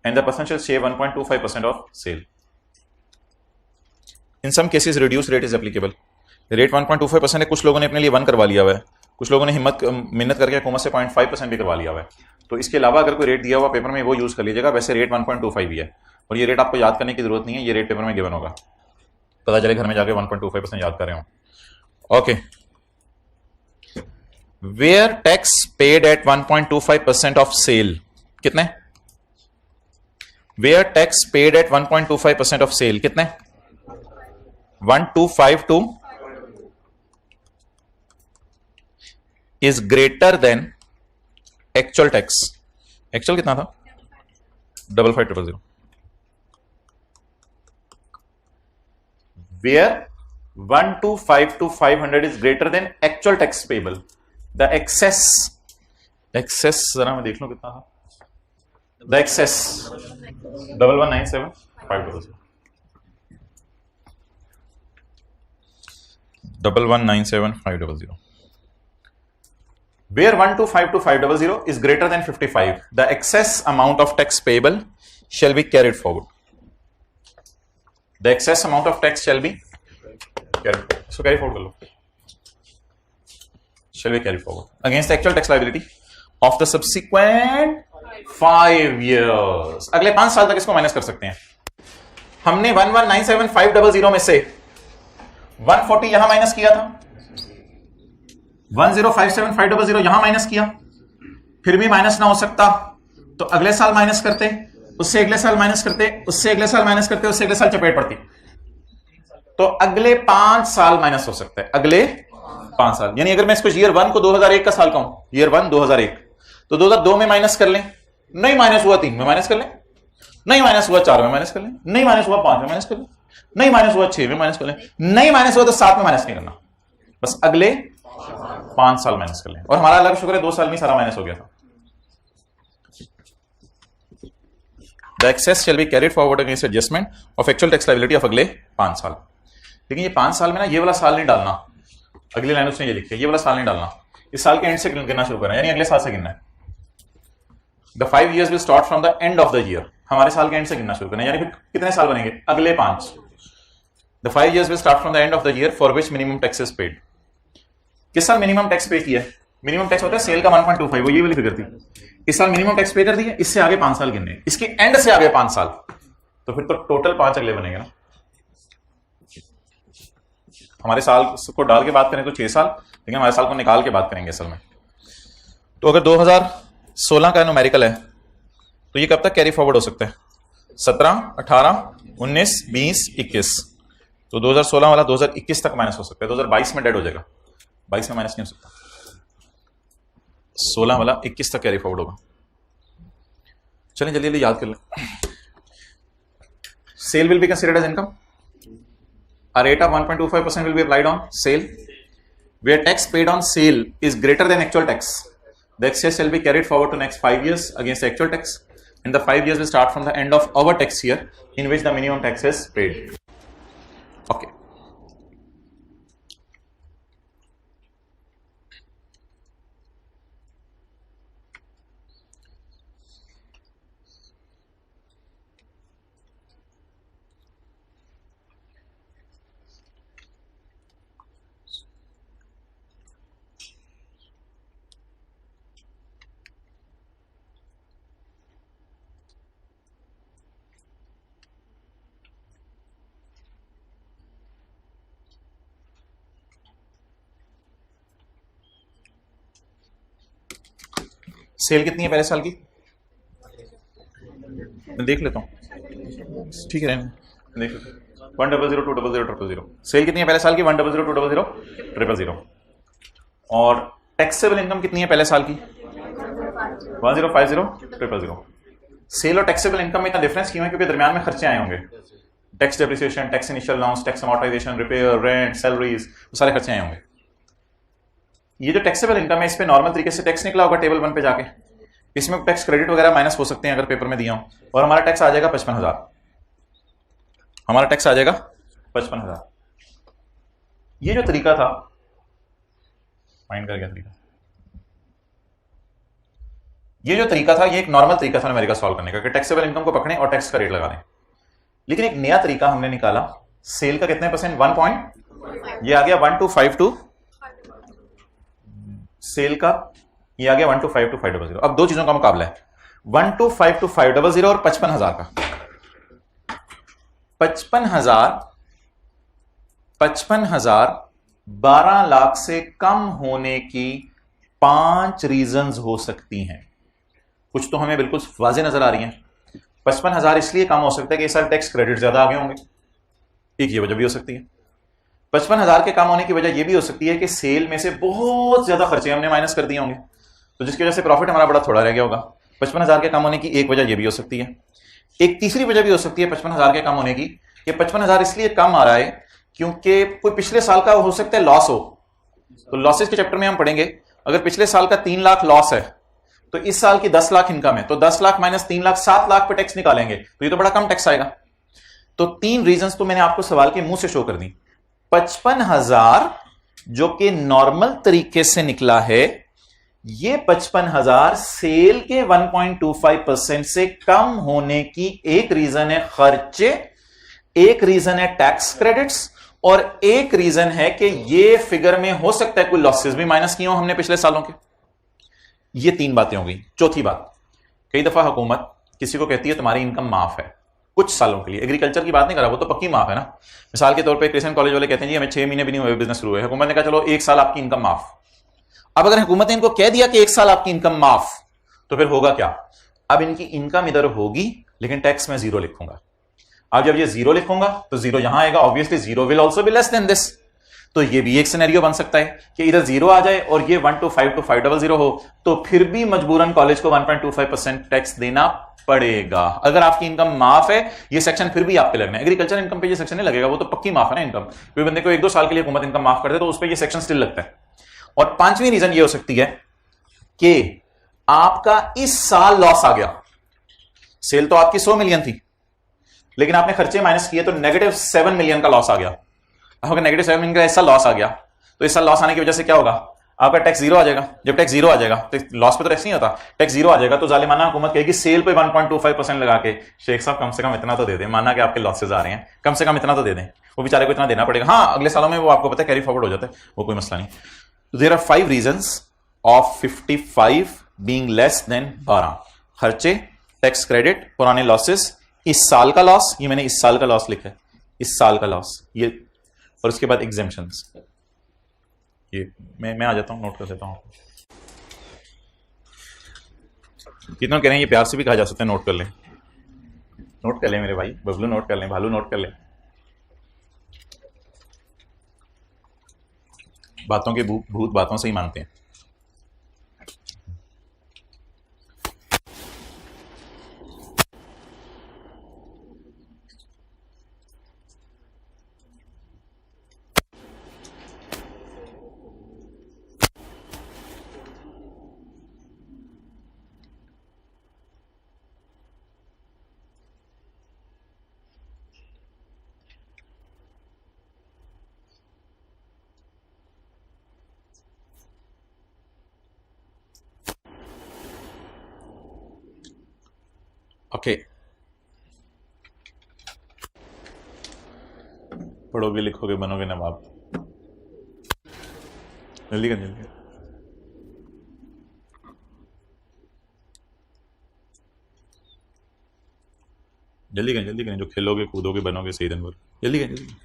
and the person shall shave 1.25% of sale। In some cases reduced rate is applicable। Rate 1.25% है, कुछ लोगों ने अपने लिए 1 करवा लिया हुआ है, कुछ लोगों ने मेहनत करके हुकूमत से 0.5% भी करवा लिया हुआ है। तो इसके अलावा अगर कोई रेट दिया हुआ पेपर में वो यूज कर लीजिएगा। वैसे रेट 1.25 ही है और ये रेट आपको याद करने की जरूरत नहीं है, ये रेट पेपर में गिवन होगा, पता चले घर में जाके 1.25% याद कर रहे हो। Okay, where tax paid at 1.25% of sale कितने? Where tax paid at 1.25% of sale कितने? 1252 is greater than actual tax. Actual कितना था? 5500। Where 1252 to 500 is greater than actual tax payable, the excess जरा मैं देख लूं कितना था। the excess 1197500 1197500। where 1252 is greater than 55, the excess amount of tax payable shall be carried forward। the excess amount of tax shall be so carry forward कर लो, shall be carried forward against the actual tax liability of the subsequent 5 years। अगले 5 साल तक इसको minus कर सकते हैं। हमने 1197500 में से 140 यहां माइनस किया था, 1057500 यहां माइनस किया, फिर भी माइनस ना हो सकता तो अगले साल माइनस करते, उससे अगले साल माइनस करते, उससे अगले साल माइनस करते, उससे अगले साल चपेट पड़ती, तो अगले 5 साल माइनस हो सकता है। अगले 5 साल यानी अगर मैं इसको ईयर 1 को 2001 का साल कहूं, ईयर 1 2001, तो 2002 में माइनस कर लें, नहीं माइनस हुआ 3 में माइनस कर लें, नहीं माइनस हुआ 4 में माइनस कर लें, नहीं माइनस हुआ 5 में माइनस कर लें, नहीं माइनस हुआ 6 में माइनस कर लें, नहीं माइनस हुआ तो 7 में माइनस नहीं करना, बस अगले 5 साल माइनस कर लें। और हमारा अल्लाह का शुक्र है 2 साल में सारा माइनस हो गया था। The excess shall be carried forward against adjustment of actual tax liability of अगले 5 साल। लेकिन ये 5 साल में ना ये वाला साल नहीं डालना, अगली लाइन उसने ये लिखी है, ये वाला साल नहीं डालना, इस साल के एंड से गिनना शुरू करना है, यानी अगले साल से गिनना है। The 5 years will start from the end of the year, हमारे साल के एंड से गिनना शुरू करना है, यानी फिर कितने साल बनेंगे? अगले 5। The 5 years will start from the end of the year for which minimum tax is paid। किस साल मिनिमम टैक्स पे किया है? मिनिमम टैक्स होता है सेल का 1.25, वो ये वाली फिगर थी। इस साल मिनिमम टैक्स पे कर दिया, इससे आगे 5 साल गिनने, इसके एंड से आगे 5 साल, तो फिर तो टोटल 5 अगले बनेंगे ना। हमारे साल को डाल के बात करें तो 6 साल, लेकिन हमारे साल को निकाल के बात करेंगे असल में। तो अगर 2016 का न्यूमेरिकल है तो ये कब तक कैरी फॉरवर्ड हो सकता है? 17, 18, 19, 20, 21। तो 2016 वाला 2021 तक माइनस हो सकता है, 2022 में डेड हो जाएगा, 22 में माइनस नहीं हो सकता, 16 वाला 21 तक कैरी फॉरवर्ड होगा। चलें जल्दी जल्दी याद कर लें। Sale will be considered as income, a rate of 1.25% will be applied on sale where tax paid on sale is greater than actual tax, the excess shall be carried forward to next 5 years against the actual tax and the 5 years will start from the end of our tax year in which the minimum tax is paid। okay, sale कितनी है पहले साल की? मैं देख लेता हूँ, ठीक है, देख लेता हूँ। 100, 200, 000। सेल कितनी है पहले साल की? 100, 200, 000। और टैक्सेबल इनकम कितनी है पहले साल की? 1050, 000। सेल और टैक्सेबल इनकम में इतना डिफरेंस क्यों है? क्योंकि दरमियान में खर्चे आए होंगे, tax depreciation, tax initial allowance, tax amortisation, repair, rent, salaries, वो सारे खर्चे आए होंगे। ये जो टैक्सेबल इनकम है इस पे नॉर्मल तरीके से टैक्स निकला होगा टेबल 1 पे जाके, इसमें टैक्स क्रेडिट वगैरह माइनस हो सकते हैं अगर पेपर में दिया हो, और हमारा टैक्स आ जाएगा 55,000। हमारा टैक्स आ जाएगा 55,000। ये जो तरीका था, माइंड कर गया तरीका, ये जो तरीका था ये एक नॉर्मल तरीका था न्यूमेरिकल सॉल्व करने का कि टैक्सेबल इनकम को पकड़ें और टैक्स का रेट लगा दें। लेकिन एक नया तरीका हमने निकाला, सेल का कितने परसेंट? 1 पॉइंट, ये आ गया 1252, सेल का ये आ गया 1252,500। अब दो चीजों का मुकाबला है, 1252,500 और 55,000 का। 55,000 12 लाख से कम होने की 5 रीजंस हो सकती हैं। कुछ तो हमें बिल्कुल वाज़ेह नजर आ रही हैं। 55,000 इसलिए कम हो सकता है कि इस साल टैक्स क्रेडिट ज्यादा आगे होंगे, एक ये वजह भी हो सकती है। 55,000 के कम होने की वजह यह भी हो सकती है कि सेल में से बहुत ज्यादा खर्चे हमने माइनस कर दिए होंगे, तो जिसकी वजह से प्रॉफिट हमारा बड़ा थोड़ा रह गया होगा। 55,000 के कम होने की एक वजह यह भी हो सकती है। एक तीसरी वजह भी हो सकती है 55,000 के कम होने की, कि 55,000 इसलिए कम आ रहा है क्योंकि कोई पिछले साल का हो सकता है लॉस हो, तो लॉसेस के चैप्टर में हम पढ़ेंगे, अगर पिछले साल का 3 लाख लॉस है तो इस साल की 10 लाख इनकम है, तो 10 लाख माइनस 3 लाख 7 लाख पे टैक्स निकालेंगे, तो ये तो बड़ा कम टैक्स आएगा। तो 3 रीजंस तो मैंने आपको सवाल के मुंह से शो कर दी। 55,000 जो कि नॉर्मल तरीके से निकला है, ये 55,000 सेल के 1.25% से कम होने की एक रीजन है खर्चे, एक रीजन है टैक्स क्रेडिट्स, और एक रीजन है कि ये फिगर में हो सकता है कोई लॉसेस भी माइनस किए हो हमने पिछले सालों के। ये 3 बातें हो गई। चौथी बात, कई दफा हुकूमत किसी को कहती है तुम्हारी इनकम माफ है कुछ सालों के लिए, एग्रीकल्चर की बात नहीं कर रहा, वो तो पक्की माफ है ना। मिसाल के तौर पे क्रिश्चियन कॉलेज वाले कहते हैं जी हमें 6 महीने भी नहीं हुए बिजनेस शुरू हुए, हुकूमत ने कहा चलो 1 साल आपकी इनकम माफ। अब अगर हुकूमत ने इनको कह दिया कि 1 साल आपकी इनकम माफ, तो फिर होगा क्या? अब इनकी इनकम इधर होगी लेकिन टैक्स में 0 लिखूंगा। अब जब ये 0 लिखूंगा तो 0 यहां आएगा, obviously 0 will also be less than this. तो ये भी एक सिनेरियो बन सकता है कि इधर 0 आ जाए और ये 125,500 हो, तो फिर भी मजबूरन कॉलेज को 1.25% टैक्स देना पड़ेगा। अगर आपकी इनकम माफ है, ये सेक्शन फिर भी आपके लगना है। एग्रीकल्चर इनकम पे ये सेक्शन नहीं लगेगा, वो तो पक्की माफ है ना इनकम। कोई बंदे को 1-2 साल के लिए हुकूमत इनकम माफ कर दे तो उस पर ये सेक्शन स्टिल लगता है। और 5वीं रीजन ये हो सकती है कि आपका इस साल लॉस आ गया, सेल तो आपकी 100 मिलियन थी लेकिन आपने खर्चे माइनस किए तो -7 मिलियन का लॉस आ गया। अगर -7 मिलियन का इस साल लॉस आ गया तो इस साल लॉस आने की वजह से क्या होगा? आपका टैक्स 0 आ जाएगा। जब टैक्स 0 आ जाएगा तो लॉस पे तो टैक्स नहीं होता, टैक्स 0 आ जाएगा तो जालिमाना हुकूमत कहेगी सेल पे 1.25% लगा के शेख साहब कम से कम इतना तो दे दें, माना कि आपके लॉसेज आ रहे हैं, कम से कम इतना तो दे दें। वो बेचारे को इतना देना पड़ेगा। हाँ, अगले सालों में वो आपको पता है कैरी फॉरवर्ड हो जाता है, वो कोई मसला नहीं। तो there are 5 reasons of 55 being less than 12। खर्चे, टैक्स क्रेडिट, पुराने लॉसेस, इस साल का लॉस, ये मैंने इस साल का लॉस लिखा है, इस साल का लॉस ये, और उसके बाद एग्जेम्पशंस। ये मैं आ जाता हूं, नोट कर देता हूं। कितना कह रहे हैं ये प्यार से भी कहा जा सकता है, नोट कर लें, नोट कर लें मेरे भाई, बबलू नोट कर लें, भालू नोट कर लें। बातों के भूत बातों से ही मानते हैं। ओके, पढ़ोगे लिखोगे बनोगे नवाब। जल्दी कर, जल्दी कर। जल्दी करें, जल्दी करें, जो खेलोगे कूदोगे बनोगे सही दिन भर। जल्दी करें, जल्दी।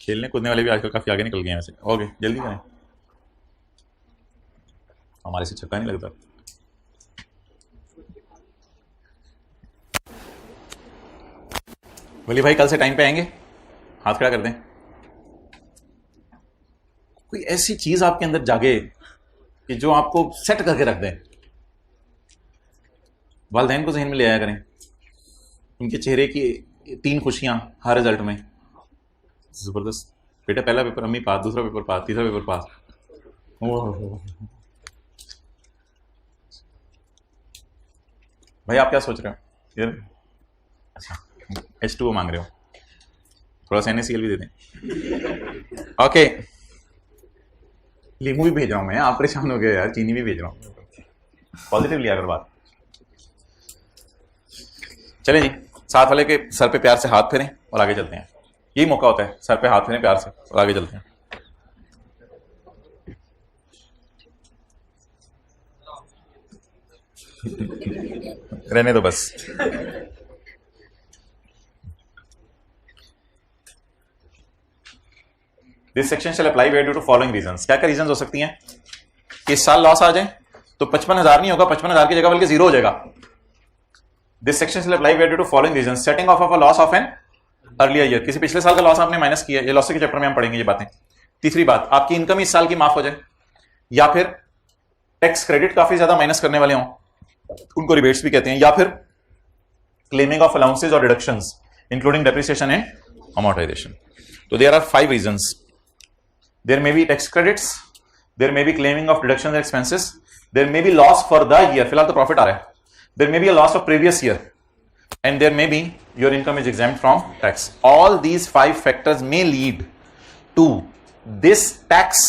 खेलने कूदने वाले भी आजकल काफी आगे निकल गए हैं वैसे। ओके जल्दी करें, हमारे से छक्का नहीं लगता। वली भाई कल से टाइम पे आएंगे, हाथ खड़ा कर दें। कोई ऐसी चीज आपके अंदर जागे कि जो आपको सेट करके रख दे। वालिदैन को जहन में ले आया करें, उनके चेहरे की 3 खुशियां हर रिजल्ट में। जबरदस्त बेटा, पहला पेपर अम्मी पास, दूसरा पेपर पास, तीसरा पेपर पास। भाई आप क्या सोच रहे हो यार? अच्छा H2O मांग रहे हो, थोड़ा सा NaCl भी दे दें। ओके लीमू भी भेज रहा हूं मैं, आप परेशान हो गए यार, चीनी भी भेज रहा हूं। पॉजिटिव लिया कर बात। चलें जी, साथ वाले के सर पे प्यार से हाथ फेरें और आगे चलते हैं। यही मौका होता है, सर पे हाथ फेरें प्यार से और आगे चलते हैं। रहने दो बस। This section shall apply where due to following reasons. क्या क्या रीजंस हो सकती हैं कि इस साल लॉस आ जाए तो 55,000 नहीं होगा, 55,000 की जगह बल्कि 0 हो जाएगा। This section shall apply where due to following reasons. Setting off a loss of an earlier year, किसी पिछले साल का लॉस आपने माइनस किया, ये लॉस के चैप्टर में हम पढ़ेंगे ये बातें। तीसरी बात, आपकी इनकम इस साल की माफ हो जाए, या फिर टैक्स क्रेडिट काफी ज्यादा माइनस करने वाले हों, उनको रिबेट्स भी कहते हैं, या फिर क्लेमिंग ऑफ अलाउंसेज और deductions including depreciation and amortisation. तो there are 5 reasons. There may be tax credits, there may be claiming of deductions and expenses, there may be loss for the year, फिलहाल तो profit आ रहा है, there may be a loss of previous year, and there may be your income is exempt from tax. All these 5 factors may lead to this tax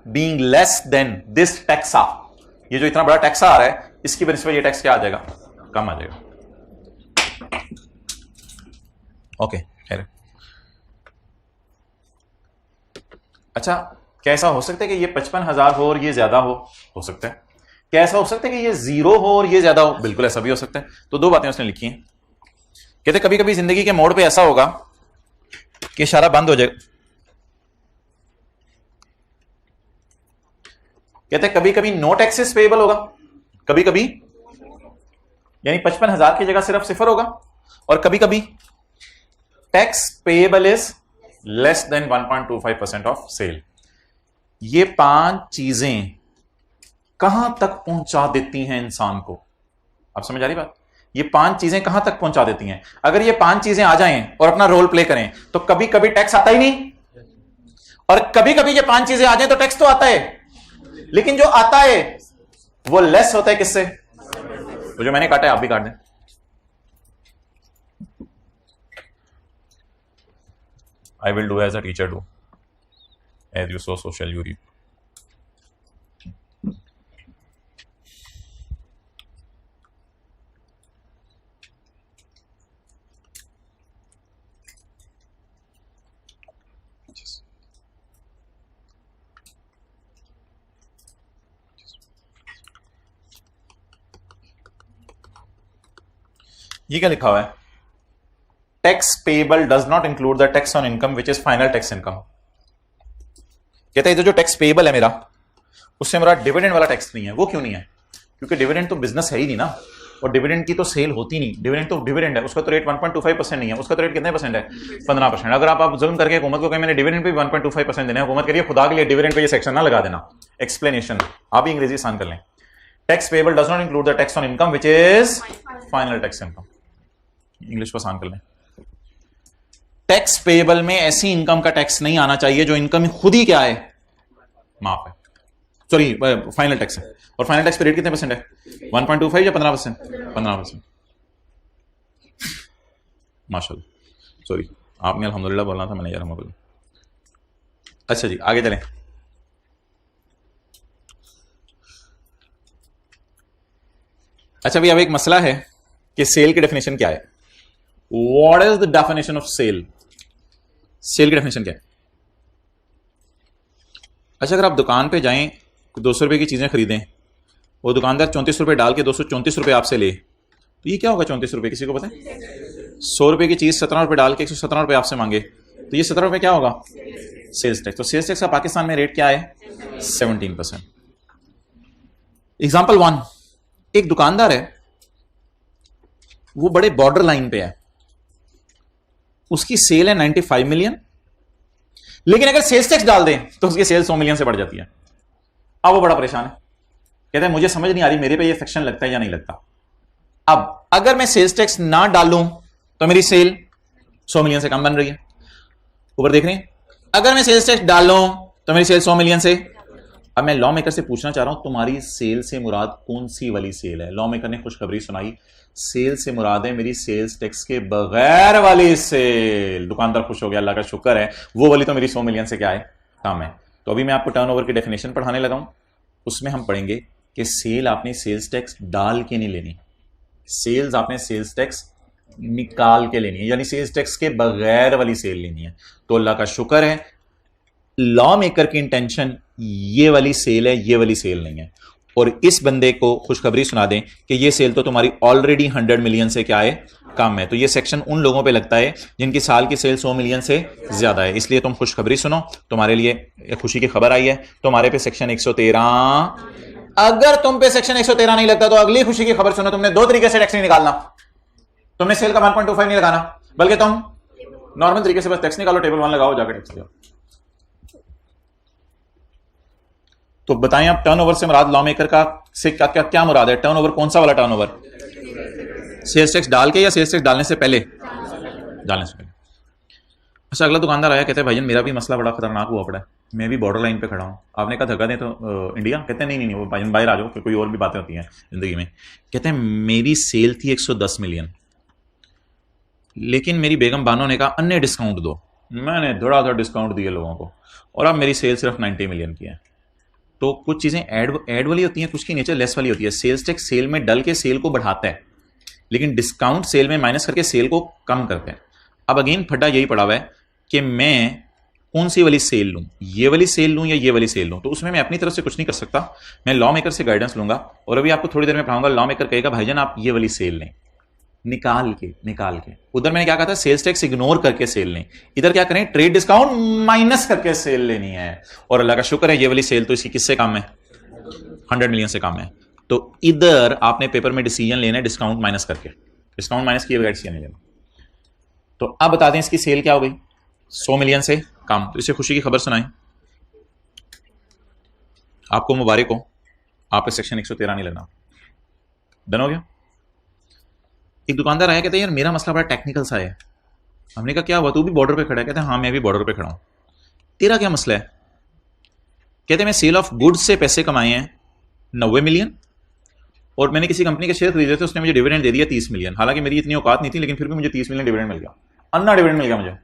being less than this taxa. ये जो इतना बड़ा tax आ रहा है, इसकी वजह से ये टैक्स क्या आ जाएगा? कम आ जाएगा। ओके खैर। अच्छा, क्या ऐसा हो सकता है कि ये 55,000 हो और ये ज्यादा हो सकता है। क्या ऐसा हो सकता है कि ये 0 हो और ये ज्यादा हो? बिल्कुल ऐसा भी हो सकता है। तो 2 बातें उसने लिखी हैं। कहते कभी कभी जिंदगी के मोड़ पे ऐसा होगा कि इशारा बंद हो जाए। कहते कभी कभी नो टैक्सेस पेएबल होगा, कभी कभी यानी 55,000 की जगह सिर्फ 0 होगा, और कभी कभी tax payable is less than 1.25% of sale. ये 5 चीजें कहां तक पहुंचा देती हैं इंसान को? आप समझ आ रही बात? ये 5 चीजें कहां तक पहुंचा देती हैं? अगर ये 5 चीजें आ जाएं और अपना रोल प्ले करें तो कभी कभी टैक्स आता ही नहीं, और कभी कभी ये 5 चीजें आ जाएं तो टैक्स तो आता है, लेकिन जो आता है वो लेस होता है किससे? तो जो मैंने काटा है आप भी काट दें। I will do as a teacher do. As you sow, so shall you reap. ये क्या लिखा हुआ है? Tax payable does not include the tax on income which is final tax income. कहता है जो टैक्स पेएबल है मेरा, उससे मेरा डिविडेंड वाला टैक्स नहीं है। वो क्यों नहीं है? क्योंकि डिविडेंड तो बिजनेस है ही नहीं ना, और डिविडेंड की तो सेल होती नहीं। डिविडेंड तो डिविडेंड है, उसका तो रेट 1.25% नहीं है, उसका तो रेट कितने परसेंट है? 15%। अगर आप जुल्म करके हुकूमत को कहें मैंने डिविडेंड पे 1.25% देना है, हुकूमत करिए खुदा के लिए डिविडेंड पे ये सेक्शन ना लगा देना। एक्सप्लेनेशन आप भी अंग्रेजी आसान कर लें। Tax payable does not include the tax on income which is final tax income. English को आसान कर लें। टैक्स पेएबल में ऐसी इनकम का टैक्स नहीं आना चाहिए जो इनकम खुद ही क्या है? माफ है, सॉरी फाइनल टैक्स है। और फाइनल टैक्स पे रेट कितने परसेंट है? 1.25 या 15%? 15%। माशाल्लाह, सॉरी आपने अल्हम्दुलिल्लाह बोलना था, मैंने यार बोला। अच्छा जी आगे चलें। अच्छा भाई अब एक मसला है कि सेल की डेफिनेशन क्या है। What is the definition of sale? Sale की डेफिनेशन क्या है? अच्छा अगर आप दुकान पे जाएं 200 रुपए की चीजें खरीदें, वो दुकानदार 34 रुपए डाल के 234 रुपए आपसे ले, तो ये क्या होगा 34 रुपए? किसी को पता है? 100 रुपए की चीज 17 रुपए डाल के 117 रुपए आपसे मांगे, तो ये 17 रुपए क्या होगा? Sales tax. तो सेल्स टैक्स का पाकिस्तान में रेट क्या है? 17%। एग्जाम्पल 1, एक दुकानदार है, वो बड़े बॉर्डर लाइन पे है, उसकी सेल है 95 मिलियन, लेकिन अगर सेल्स टैक्स डाल दें तो उसकी सेल 100 मिलियन से बढ़ जाती है। अब वो बड़ा परेशान है, कहता है मुझे समझ नहीं आ रही मेरे पे ये सेक्शन लगता है या नहीं लगता। अब अगर मैं सेल्स टैक्स ना डालूं तो मेरी सेल 100 मिलियन से कम बन रही है, ऊपर देख रहे हैं। अगर मैं सेल्स टैक्स डालूं तो मेरी सेल 100 मिलियन से। अब मैं लॉ मेकर से पूछना चाह रहा हूं तुम्हारी सेल से मुराद कौन सी वाली सेल है? लॉ मेकर ने खुशखबरी सुनाई, सेल से मुराद है मेरी सेल्स टैक्स के बगैर वाली सेल। दुकानदार खुश हो गया, अल्लाह का शुक्र है, वो वाली तो मेरी 100 मिलियन से क्या है? कम है। तो अभी मैं आपको टर्नओवर की डेफिनेशन पढ़ाने लगा हूं, उसमें हम पढ़ेंगे कि सेल आपने सेल्स टैक्स डाल के नहीं लेनी, सेल्स आपने सेल्स टैक्स निकाल के लेनी है, यानी सेल्स टैक्स के बगैर वाली सेल लेनी है। तो अल्लाह का शुक्र है लॉ मेकर की इंटेंशन ये वाली सेल है, ये वाली सेल नहीं है। और इस बंदे को खुशखबरी सुना दें कि ये सेल तो तुम्हारी ऑलरेडी 100 मिलियन से क्या है? कम है। तो ये सेक्शन उन लोगों पे लगता है जिनकी साल की सेल 100 मिलियन से ज्यादा है। इसलिए तुम खुशखबरी सुनो, तुम्हारे लिए खुशी की खबर आई है, तुम्हारे पे सेक्शन 113। अगर तुम पे सेक्शन 113 नहीं लगता तो अगली खुशी की खबर सुनो, तुमने 2 तरीके से टैक्स नहीं निकालना। तुमने सेल का 1.25 नहीं लगाना, बल्कि तुम नॉर्मल तरीके से बस टैक्स निकालो, टेबल 1 लगाओ, जाकर टैक्स दो। तो बताएं आप टर्नओवर से मुराद लॉ मेकर का से क्या मुराद है? टर्नओवर कौन सा वाला टर्नओवर? सेल्स टैक्स डाल के या सेल्स टैक्स डालने से पहले? डालने से पहले। अच्छा, अगला दुकानदार आया, कहते हैं भाईजान मेरा भी मसला बड़ा खतरनाक हुआ पड़ा है, मैं भी बॉर्डर लाइन पे खड़ा हूं। आपने कहा धक्का दें तो इंडिया? कहते हैं नहीं, वो भाईजान बाहर आ जाओ, कोई और भी बातें होती हैं जिंदगी में। कहते हैं मेरी सेल थी 110 मिलियन, लेकिन मेरी बेगम बानो ने कहा अन्य डिस्काउंट दो, मैंने धड़ाधड़ डिस्काउंट दिए लोगों को, और अब मेरी सेल सिर्फ 90 मिलियन की है। तो कुछ चीजें ऐड वाली होती हैं, कुछ की नेचर लेस वाली होती है। सेल्स टैक्स सेल में डल के सेल को बढ़ाता है, लेकिन डिस्काउंट सेल में माइनस करके सेल को कम करते हैं। अब अगेन फड्डा यही पड़ा हुआ है कि मैं कौन सी वाली सेल लूं, ये वाली सेल लूं या ये वाली सेल लूं। तो उसमें मैं अपनी तरफ से कुछ नहीं कर सकता, मैं लॉ मेकर से गाइडेंस लूंगा। और अभी आपको थोड़ी देर में पढ़ाऊंगा, लॉ मेकर कहेगा भाईजान आप ये वाली सेल लें, निकाल के। उधर मैंने क्या कहा था? सेल्स टैक्स इग्नोर करके सेल लें। इधर क्या करें? ट्रेड डिस्काउंट माइनस करके सेल लेनी है। और अल्लाह का शुक्र है ये वाली सेल तो इसी किससे कम है? 100 मिलियन से कम है। तो इधर आपने पेपर में डिसीजन लेना है डिस्काउंट माइनस करके, डिस्काउंट माइनस किए बगैर डिसीजन नहीं लेना। तो अब बता दें इसकी सेल क्या हो गई? 100 मिलियन से कम। तो इसे खुशी की खबर सुनाएं, आपको मुबारक हो, आप सेक्शन 113 नहीं लगना। डन हो गया? एक दुकानदार आया, कहते हैं यार मेरा मसला बड़ा टेक्निकल सा है। हमने कहा क्या हुआ? तू भी बॉर्डर पे खड़ा है? कहते हैं हाँ मैं भी बॉर्डर पे खड़ा हूं। तेरा क्या मसला है? कहते हैं मैं सेल ऑफ गुड्स से पैसे कमाए हैं 90 मिलियन, और मैंने किसी कंपनी के शेयर खरीदे थे, उसने मुझे डिविडेंड दे दिया 30 मिलियन। हालांकि मेरी इतनी औकात नहीं थी, लेकिन फिर भी मुझे 30 मिलियन डिविडेंड मिल गया, अन्ना डिविडेंड मिल गया मुझे।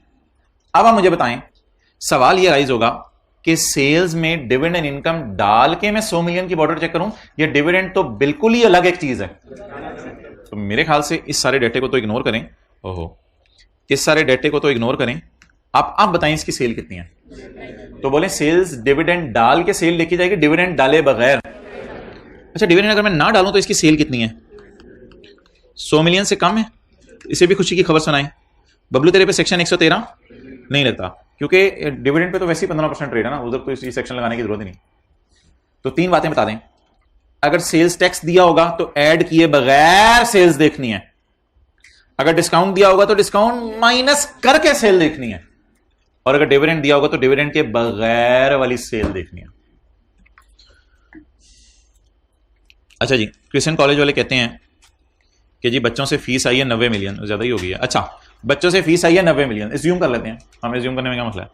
अब आप मुझे बताएं, सवाल यह राइज होगा कि सेल्स में डिविडेंड इनकम डाल के मैं 100 मिलियन की बॉर्डर चेक करूं, या डिविडेंड तो बिल्कुल ही अलग एक चीज है। तो मेरे ख्याल से इस सारे डेटे को तो इग्नोर करें। ओहो, इस सारे डेटे को तो इग्नोर करें। आप बताएं इसकी सेल कितनी है? तो बोले सेल्स डिविडेंड डाल के सेल लिखी जाएगी, डिविडेंड डाले बगैर। अच्छा, डिविडेंड अगर मैं ना डालूं तो इसकी सेल कितनी है? 100 मिलियन से कम है। इसे भी खुशी की खबर सुनाएं। बबलू तेरे पे सेक्शन 113 नहीं लगता, क्योंकि डिविडेंड पे तो वैसे ही 15% रेट है ना, उधर तो इसी सेक्शन लगाने की जरूरत ही नहीं। तो 3 बातें बता दें, अगर सेल्स टैक्स दिया होगा तो ऐड किए बगैर सेल्स देखनी है, अगर डिस्काउंट दिया होगा तो डिस्काउंट माइनस करके सेल देखनी है, और अगर डिविडेंड दिया होगा तो डिविडेंड के बगैर वाली सेल देखनी है। अच्छा जी, क्रिश्चियन कॉलेज वाले कहते हैं कि जी बच्चों से फीस आई है 90 मिलियन, ज्यादा ही हो गई है। अच्छा, बच्चों से फीस आई है 90 मिलियन, एज्यूम कर लेते हैं, हमें एज्यूम करने में क्या मसला है।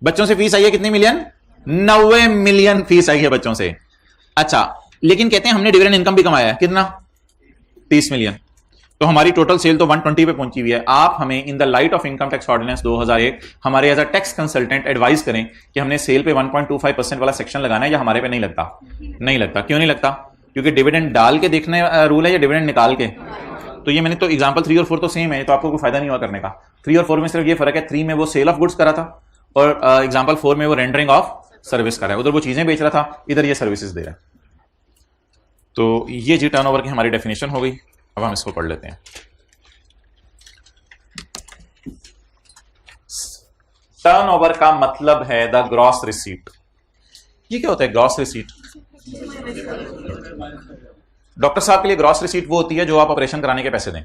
बच्चों से फीस आई है कितनी मिलियन? 90 मिलियन फीस आई है बच्चों से। अच्छा, लेकिन कहते हैं हमने डिविडेंड इनकम भी कमाया है, कितना? 30 मिलियन। तो हमारी टोटल सेल तो 120 पे पहुंची हुई है। आप हमें in the light of income tax ordinance 2001 हमारे as a tax consultant advice करें कि हमने सेल पे 1.25% वाला सेक्शन लगाना है या हमारे पे नहीं लगता? नहीं लगता। क्यों नहीं लगता? क्योंकि डिविडेंड डाल के देखने रूल है या डिविडेंड निकाल के? तो ये मैंने तो एग्जांपल 3 और 4 तो सेम है, तो आपको कोई फायदा नहीं हुआ करने का। 3 और 4 में सिर्फ ये फर्क है, 3 में वो सेल ऑफ गुड्स करा था और एग्जांपल 4 में वो रेंडरिंग ऑफ सर्विस कर रहा है। उधर वो चीजें बेच रहा था, इधर ये सर्विसेज दे रहा है। तो ये जी टर्नओवर की हमारी डेफिनेशन हो गई। अब हम इसको पढ़ लेते हैं। टर्नओवर का मतलब है द ग्रॉस रिसीट। ये क्या होता है ग्रॉस रिसीट? डॉक्टर साहब के लिए ग्रॉस रिसीट वो होती है जो आप ऑपरेशन कराने के पैसे दें।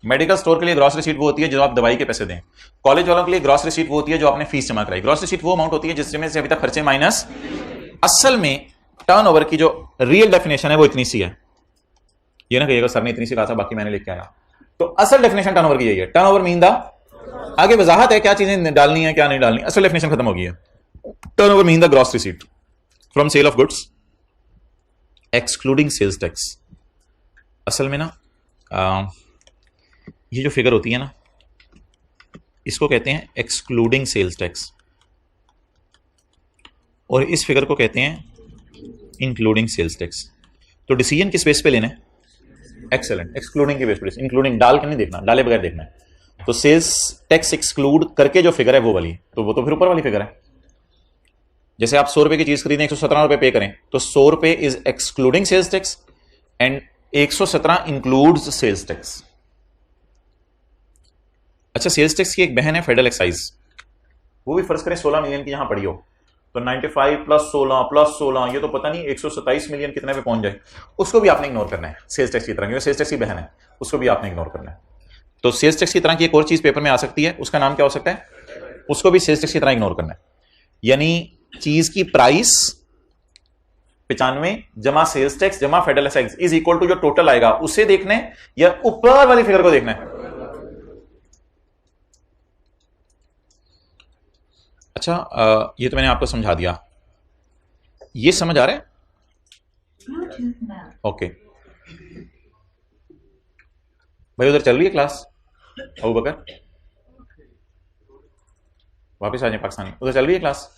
मेडिकल स्टोर के लिए ग्रॉस रिसीट वो होती है जो आप दवाई के पैसे दें। कॉलेज वालों के लिए ग्रॉस रिसीट वो होती है जो आपने फीस जमा कराई। ग्रॉस रिसीट वो अमाउंट होती है जिसमें से अभी तक खर्चे माइनस। असल में टर्नओवर की जो रियल डेफिनेशन है वो इतनी सी है। ये ना कहिएगा सर ने इतनी सी कहा था बाकी मैंने लिख के आया। तो असल डेफिनेशन टर्नओवर की यही है। टर्नओवर मीन द, आगे वजाहत है क्या चीजें डालनी है क्या नहीं डालनी, असल डेफिनेशन खत्म हो गई है। Turnover mean the gross receipt from sale of goods excluding sales tax. असल में ना ये जो फिगर होती है ना इसको कहते हैं एक्सक्लूडिंग सेल्स टैक्स, और इस फिगर को कहते हैं इंक्लूडिंग सेल्स टैक्स। तो डिसीजन किस बेस पे लेना है? एक्सेलेंट, एक्सक्लूडिंग के बेस पे। इंक्लूडिंग डाल के नहीं देखना, डाले बगैर देखना है। तो सेल्स टैक्स एक्सक्लूड करके जो फिगर है वो वाली, तो वो तो फिर ऊपर वाली फिगर है। जैसे आप 100 रुपए की चीज खरीदें 117 रुपए पे करें तो 100 रुपए is excluding sales tax and 117 includes sales tax. अच्छा, सेल्स टैक्स की एक बहन है फेडरल एक्साइज, वो भी फर्ज करें 16 मिलियन की यहां पड़ी हो, तो 95 प्लस 16 ये तो पता नहीं 127 मिलियन कितने पे पहुंच जाए, उसको भी आपने इग्नोर करना है सेल्स टैक्स की तरह, क्योंकि सेल्स टैक्स की बहन है, उसको भी आपने इग्नोर करना है। तो सेल्स टैक्स की तरह की एक और चीज पेपर में आ सकती है, उसका नाम क्या हो सकता है? उसको भी सेल्स टैक्स की तरह इग्नोर करना है। यानी चीज की प्राइस 95 जमा सेल्स टैक्स जमा federal excise is equal to जो टोटल आएगा उसे देखना है या ऊपर वाली फिगर को देखना है। अच्छा, ये तो मैंने आपको समझा दिया, ये समझ आ रहा है? ओके भाई, उधर चल रही है क्लास? अबू बकर वापस आ जाए पाकिस्तानी, उधर चल रही है क्लास?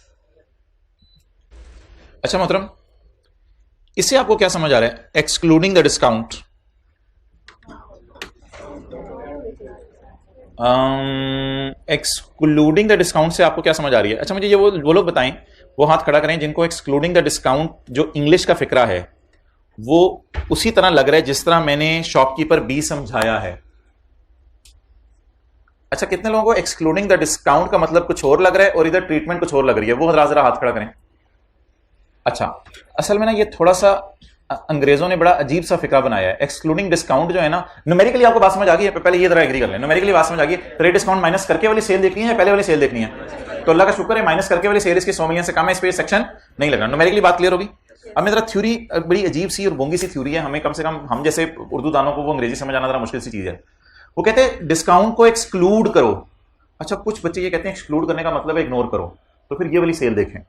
अच्छा मोहतरम, इससे आपको क्या समझ आ रहा है? Excluding the discount, excluding the discount से आपको क्या समझ आ रही है? अच्छा मुझे ये वो लोग बताएं, वो हाथ खड़ा करें जिनको एक्सक्लूडिंग द डिस्काउंट जो इंग्लिश का फिक्रा है वो उसी तरह लग रहा है जिस तरह मैंने शॉपकीपर बी समझाया है। अच्छा, कितने लोगों को एक्सक्लूडिंग द डिस्काउंट का मतलब कुछ और लग रहा है और इधर ट्रीटमेंट कुछ और लग रही है? वो जरा हाथ खड़ा करें। अच्छा, असल में ना ये थोड़ा सा अंग्रेजों ने बड़ा अजीब सा फिक्रा बनाया है। एक्सक्लूडिंग डिस्काउंट जो है ना, न्यूमेरिकली आपको बात समझ आ गई है? पहले ये जरा एग्री कर लें, न्यूमेरिकली बात समझ आ गई है? ट्रेड डिस्काउंट माइनस करके वाली सेल देखनी है या पहले वाली सेल देखनी है? तो अल्लाह का शुक्र है माइनस करके वाली सेल इसकी 100 मिलियन से कम है, इस पे सेक्शन नहीं लगा। न्यूमेरिकली बात क्लियर होगी? अब मेरा थ्योरी बड़ी अजीब सी और बोंगी सी थ्योरी है, हमें कम से कम हम जैसे उर्दू दानों को वो अंग्रेजी समझ आना जरा मुश्किल सी चीज है। वो कहते हैं डिस्काउंट को एक्सक्लूड करो। अच्छा, कुछ बच्चे ये कहते हैं एक्सक्लूड करने का मतलब है इग्नोर करो, तो फिर ये वाली सेल देखें।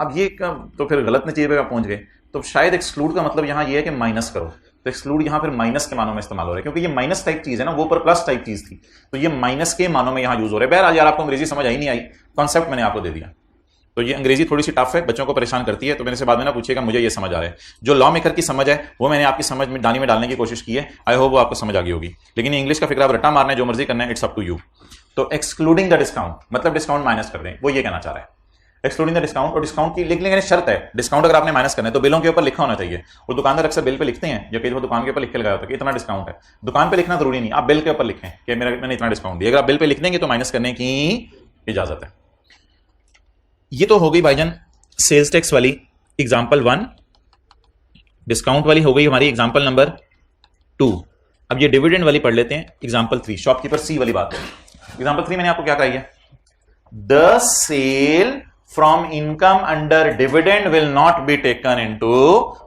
अब ये तो फिर गलत नतीजे पे पहुंच गए। तो शायद एक्सक्लूड का मतलब यहां ये है कि माइनस करो, तो एक्सक्लूड यहां फिर माइनस के मानों में इस्तेमाल हो रहा है, क्योंकि ये माइनस टाइप चीज है ना, वो पर प्लस टाइप चीज थी, तो ये माइनस के मानों में यहां यूज हो रहा है। बहरहाल यार आपको अंग्रेजी समझ आई नहीं आई, कॉन्सेप्ट मैंने आपको दे दिया। तो ये अंग्रेजी थोड़ी सी टफ है, बच्चों को परेशान करती है, तो मेरे से बाद में ना पूछिएगा मुझे ये समझ आ रहा है। जो लॉ मेकर की समझ है वो मैंने आपकी समझ में दानी में डालने की कोशिश की है, आई होप वो आपको समझ आ गई होगी। लेकिन इंग्लिश का फिक्र आप रट्टा मारना है, जो मर्जी करना है, इट्स अप टू यू। तो एक्सक्लूडिंग द डिस्काउंट मतलब डिस्काउंट माइनस कर दें, वो ये कहना चाह रहा है। एक्सक्लूडिंग द डिस्काउंट, और डिस्काउंट की लेकिन शर्त है, डिस्काउंट अगर आपने माइनस करना है तो बिलों के ऊपर लिखा होना चाहिए। और दुकानदार अक्सर बिल पे लिखते हैं, या कई दुकान के ऊपर लिख के लगाया होता है कि इतना डिस्काउंट है। दुकान पे लिखना जरूरी नहीं, आप बिल के ऊपर लिखें कि मैंने इतना डिस्काउंट दिया। अगर आप बिल पे लिख देंगे तो माइनस करने की इजाजत है। ये तो हो गई भाईजान सेल्स टैक्स वाली एग्जांपल 1, डिस्काउंट वाली हो गई हमारी एग्जांपल नंबर 2। अब ये डिविडेंड वाली पढ़ लेते हैं, एग्जांपल 3, शॉपकीपर सी वाली बात है। एग्जांपल 3 मैंने आपको क्या कराई है? The sale from income under dividend will not be taken into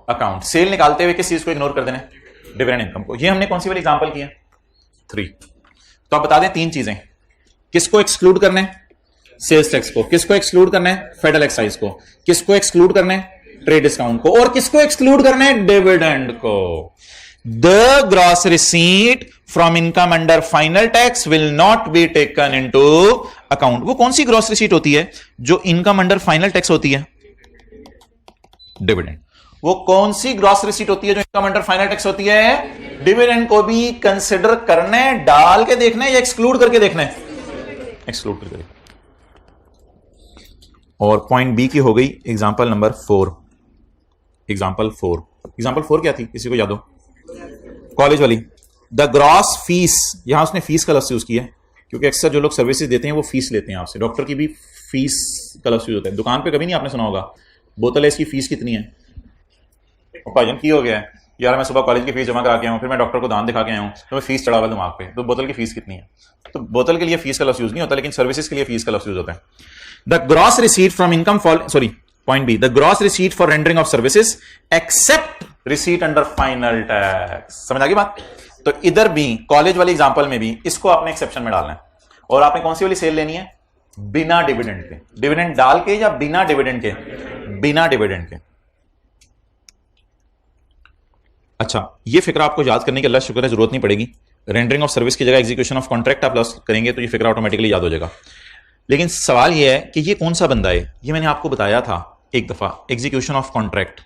account. Sale निकालते हुए किस चीज को इग्नोर कर देना? डिविडेंड इनकम को। ये हमने कौन सी वाली एग्जांपल की है? 3। तो आप बता दें 3 चीजें, किसको एक्सक्लूड करना है? सेल्स टैक्स को। किसको एक्सक्लूड करना है? फेडरल एक्साइज को। किसको एक्सक्लूड करना है? ट्रेड डिस्काउंट को। और किसको एक्सक्लूड करना है? डिविडेंड को। The gross receipt from income under final tax will not be taken into account. वो कौन सी ग्रॉस रिसीट होती है जो इनकम अंडर फाइनल टैक्स होती है? डिविडेंड। वो कौन सी ग्रॉस रिसीट होती है जो इनकम अंडर फाइनल टैक्स होती है? डिविडेंड को भी कंसिडर करना है, डाल के देखना है या एक्सक्लूड करके देखना है? एक्सक्लूड करके देखना। और पॉइंट बी की हो गई एग्जांपल नंबर 4। एग्जांपल 4 क्या थी? किसी को याद हो? कॉलेज वाली। द ग्रॉस फीस, यहां उसने फीस का लफ्ज यूज किया है क्योंकि अक्सर जो लोग सर्विसेज देते हैं वो फीस लेते हैं आपसे। डॉक्टर की भी फीस का लफ्ज़ यूज होता है। दुकान पे कभी नहीं आपने सुना होगा बोतल है इसकी फीस कितनी है, भाईजान की हो गया है यार मैं सुबह कॉलेज की फीस जमा करा के आया हूँ, फिर मैं डॉक्टर को दान दिखा के आया हूँ तो मैं फीस चढ़ावा दिमाग पे, तो बोतल की फीस कितनी है। तो बोतल के लिए फीस का लफ्ज़ यूज नहीं होता, लेकिन सर्विसेज के लिए फीस का लफ्ज़ यूज होता है। The gross receipt from income fall sorry point B, the gross receipt for rendering of services except receipt under final tax. समझ आ गई बात। तो इधर भी कॉलेज वाली एग्जांपल में भी इसको आपने एक्सेप्शन में डालना है। और आपने कौन सी वाली सेल लेनी है, बिना डिविडेंड के, डिविडेंड डाल के या बिना डिविडेंड के, बिना डिविडेंड के। अच्छा ये फिक्रा आपको याद करने की अल्लाह शुक्र है जरूरत नहीं पड़ेगी। रेंडरिंग ऑफ सर्विस की जगह एग्जीक्यूशन ऑफ कॉन्ट्रैक्ट आप लॉस करेंगे तो ये फिक्रा ऑटोमेटिकली याद हो जाएगा। लेकिन सवाल ये है कि ये कौन सा बंदा है। ये मैंने आपको बताया था एक दफा, एग्जीक्यूशन ऑफ कॉन्ट्रैक्ट,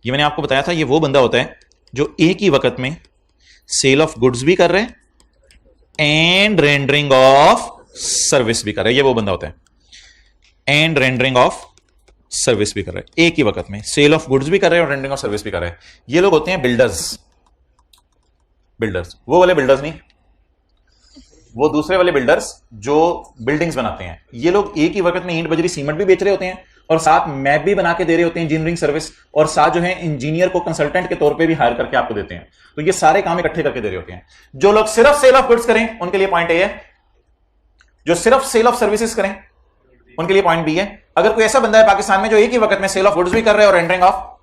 ये मैंने आपको बताया था ये वो बंदा होता है जो एक ही वक्त में सेल ऑफ गुड्स भी कर रहे हैं एंड रेंडरिंग ऑफ सर्विस भी कर रहे हैं। ये वो बंदा होता है एंड रेंडरिंग ऑफ सर्विस भी कर रहे हैं, एक ही वक्त में सेल ऑफ गुड्स भी कर रहे हैं और रेंडरिंग ऑफ सर्विस भी कर रहे हैं। ये लोग होते हैं बिल्डर्स। बिल्डर्स वो वाले बिल्डर्स नहीं, वो दूसरे वाले बिल्डर्स जो बिल्डिंग्स बनाते हैं। ये लोग एक ही वक्त में ईंट बजरी सीमेंट भी बेच रहे होते हैं और साथ मैप भी बना के दे रहे होते हैं, इंजीनियरिंग सर्विस, और साथ जो है इंजीनियर को कंसल्टेंट के तौर पे भी हायर करके आपको देते हैं। तो ये सारे काम इकट्ठे करके दे रहे होते हैं। जो लोग सिर्फ सेल ऑफ गुड्स करें उनके लिए पॉइंट ए है, जो सिर्फ सेल ऑफ सर्विसेज करें उनके लिए पॉइंट बी है। अगर कोई ऐसा बंदा है पाकिस्तान में जो एक ही वक्त में सेल ऑफ गुड्स भी कर रहे हैं और रेंडरिंग ऑफ,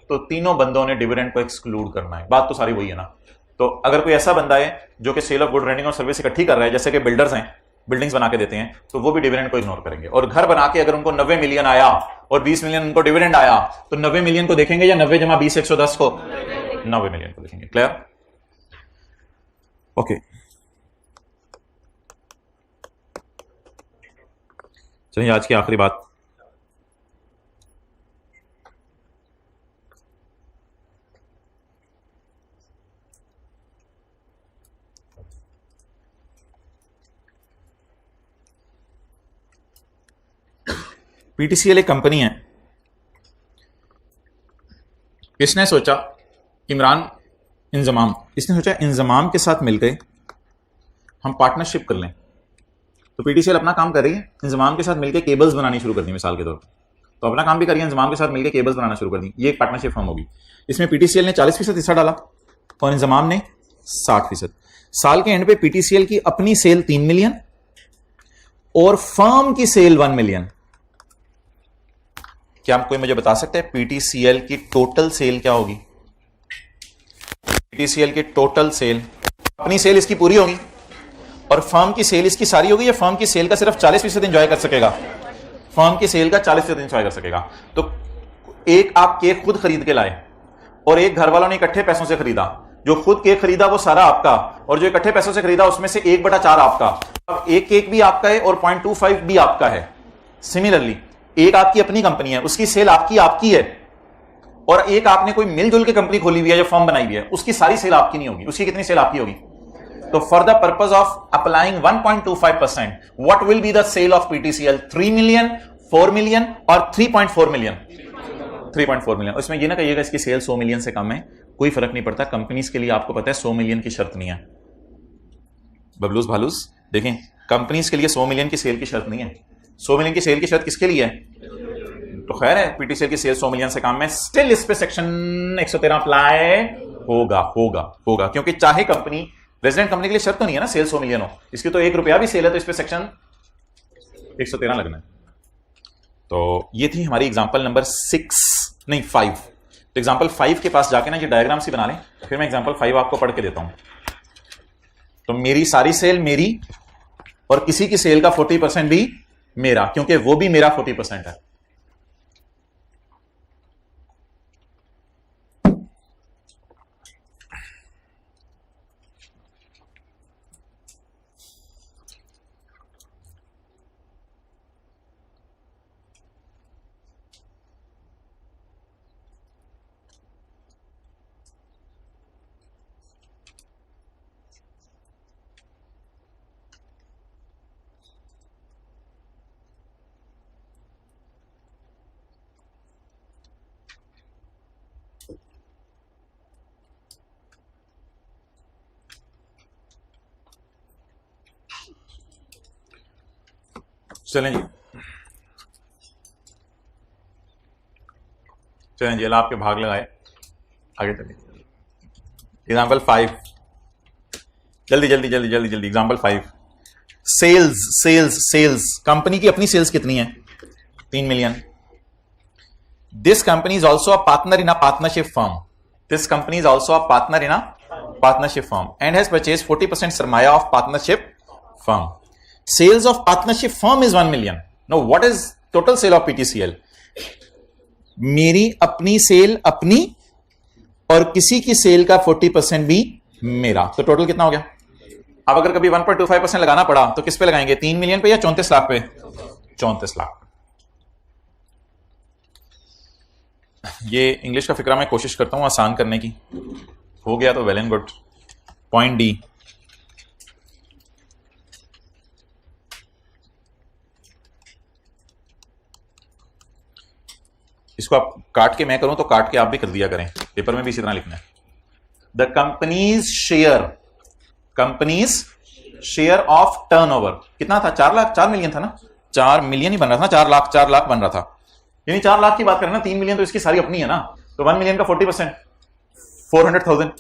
तो तीनों बंदों ने डिविडेंड को एक्सक्लूड करना है। बात तो सारी वही है ना। तो अगर कोई ऐसा बंदा है जो कि सेल ऑफ गुड रेंडरिंग और सर्विस इकट्ठी कर रहा है, जैसे कि बिल्डर्स हैं, बिल्डिंग्स बना के देते हैं, तो वो भी डिविडेंड को इग्नोर करेंगे। और घर बना के अगर उनको 90 मिलियन आया और 20 मिलियन उनको डिविडेंड आया तो 90 मिलियन को देखेंगे या 90 जमा 20 110 को, 90 मिलियन को देखेंगे। क्लियर? ओके चलिए आज की आखिरी बात, पीटीसीएल एक कंपनी है। इसने सोचा इमरान इंजमाम, इसने सोचा इंजमाम के साथ मिलकर हम पार्टनरशिप कर लें। तो पीटीसीएल अपना काम कर रही है, इंजमाम के साथ मिलकर केबल्स बनानी शुरू कर दी मिसाल के तौर पर। तो अपना काम भी करिए, इंजमाम के साथ मिलकर केबल्स बनाना शुरू कर दी। ये एक पार्टनरशिप फर्म होगी। इसमें पीटीसीएल ने 40% हिस्सा डाला और इंजमाम ने 60%। साल के एंड पे पीटीसीएल की अपनी सेल 3 मिलियन और फर्म की सेल 1 मिलियन। क्या कोई मुझे बता सकता है पीटीसीएल की टोटल सेल क्या होगी? पीटीसीएल की टोटल सेल, अपनी सेल इसकी पूरी होगी और फर्म की सेल इसकी सारी होगी, या फर्म की सेल का सिर्फ 40% एंजॉय कर सकेगा? फर्म की सेल का 40% एंजॉय कर सकेगा। तो एक आप केक खुद खरीद के लाए और एक घर वालों ने इकट्ठे पैसों से खरीदा। जो खुद केक खरीदा वो सारा आपका, और जो इकट्ठे पैसों से खरीदा उसमें से 1/4 आपका। अब एक केक भी आपका है और 0.25 भी आपका है। सिमिलरली एक आपकी अपनी कंपनी है, उसकी सेल आपकी है, और एक आपने कोई मिलजुल के कंपनी खोली हुई है जो फर्म बनाई हुई है, उसकी सारी सेल आपकी नहीं होगी। उसकी कितनी सेल आपकी होगी? तो for the purpose of applying 1.25%, what will be the sale of PTCL? 3 million, 4 million और 3.4 मिलियन। 3.4 मिलियन। इसमें ये ना कहिएगा इसकी सेल 100 मिलियन से कम है, कोई फर्क नहीं पड़ता। कंपनीज के लिए आपको पता है 100 मिलियन की शर्त नहीं है। बबलूस भालूस देखें, कंपनीज के लिए 100 मिलियन की सेल की शर्त नहीं है। 100 मिलियन की सेल की शर्त किसके लिए है? तो खैर है पीटीसीएल की सेल 100 मिलियन से कम है, स्टिल इस पे सेक्शन 113 अप्लाई होगा, क्योंकि चाहे कंपनी रेजिडेंट कंपनी के लिए शर्त तो नहीं है ना सेल 100 मिलियन हो, इसकी तो 1 रुपया भी सेल है तो इस पे सेक्शन 113 लगना है। तो ये थी हमारी एग्जांपल नंबर 5। तो एग्जांपल 5 के पास जाके ना ये डायग्राम सी बना लें, फिर मैं एग्जांपल 5 आपको पढ़ के देता हूं। तो मेरी सारी सेल मेरी और किसी की सेल का 40% भी मेरा, क्योंकि वो भी मेरा 40% है। चलें जी, चलें जी, अल्लाह आपके भाग लगाए, आगे चलिए। एग्जाम्पल 5, जल्दी जल्दी जल्दी जल्दी जल्दी। Example 5, sales sales sales. Company की अपनी सेल्स कितनी है? 3 million. This company is also a partner in a partnership firm. This company is also a partner in a partnership firm and has purchase 40% सरमाया of partnership firm. Sales of partnership firm is 1 million. No what is total sale of PTCL? मेरी अपनी cell अपनी और किसी की cell का 40% भी मेरा, तो टोटल कितना हो गया? अब अगर कभी 1.25% लगाना पड़ा तो किस पे लगाएंगे? 3 मिलियन पे या 34 लाख पे? 34 लाख। ये इंग्लिश का फिक्रा मैं कोशिश करता हूं आसान करने की, हो गया तो well and good. Point D, इसको आप काट के मैं करूं तो काट के आप भी कर दिया करें, पेपर में भी इसी तरह लिखना है। The companies share of turnover कितना था? 4 लाख, 4 मिलियन था ना? 4 मिलियन ही बन रहा था ना, 4 लाख बन रहा था। यानी 4 लाख की बात करें ना, 3 मिलियन तो इसकी सारी अपनी है ना, तो 1 मिलियन का 40% 400,000।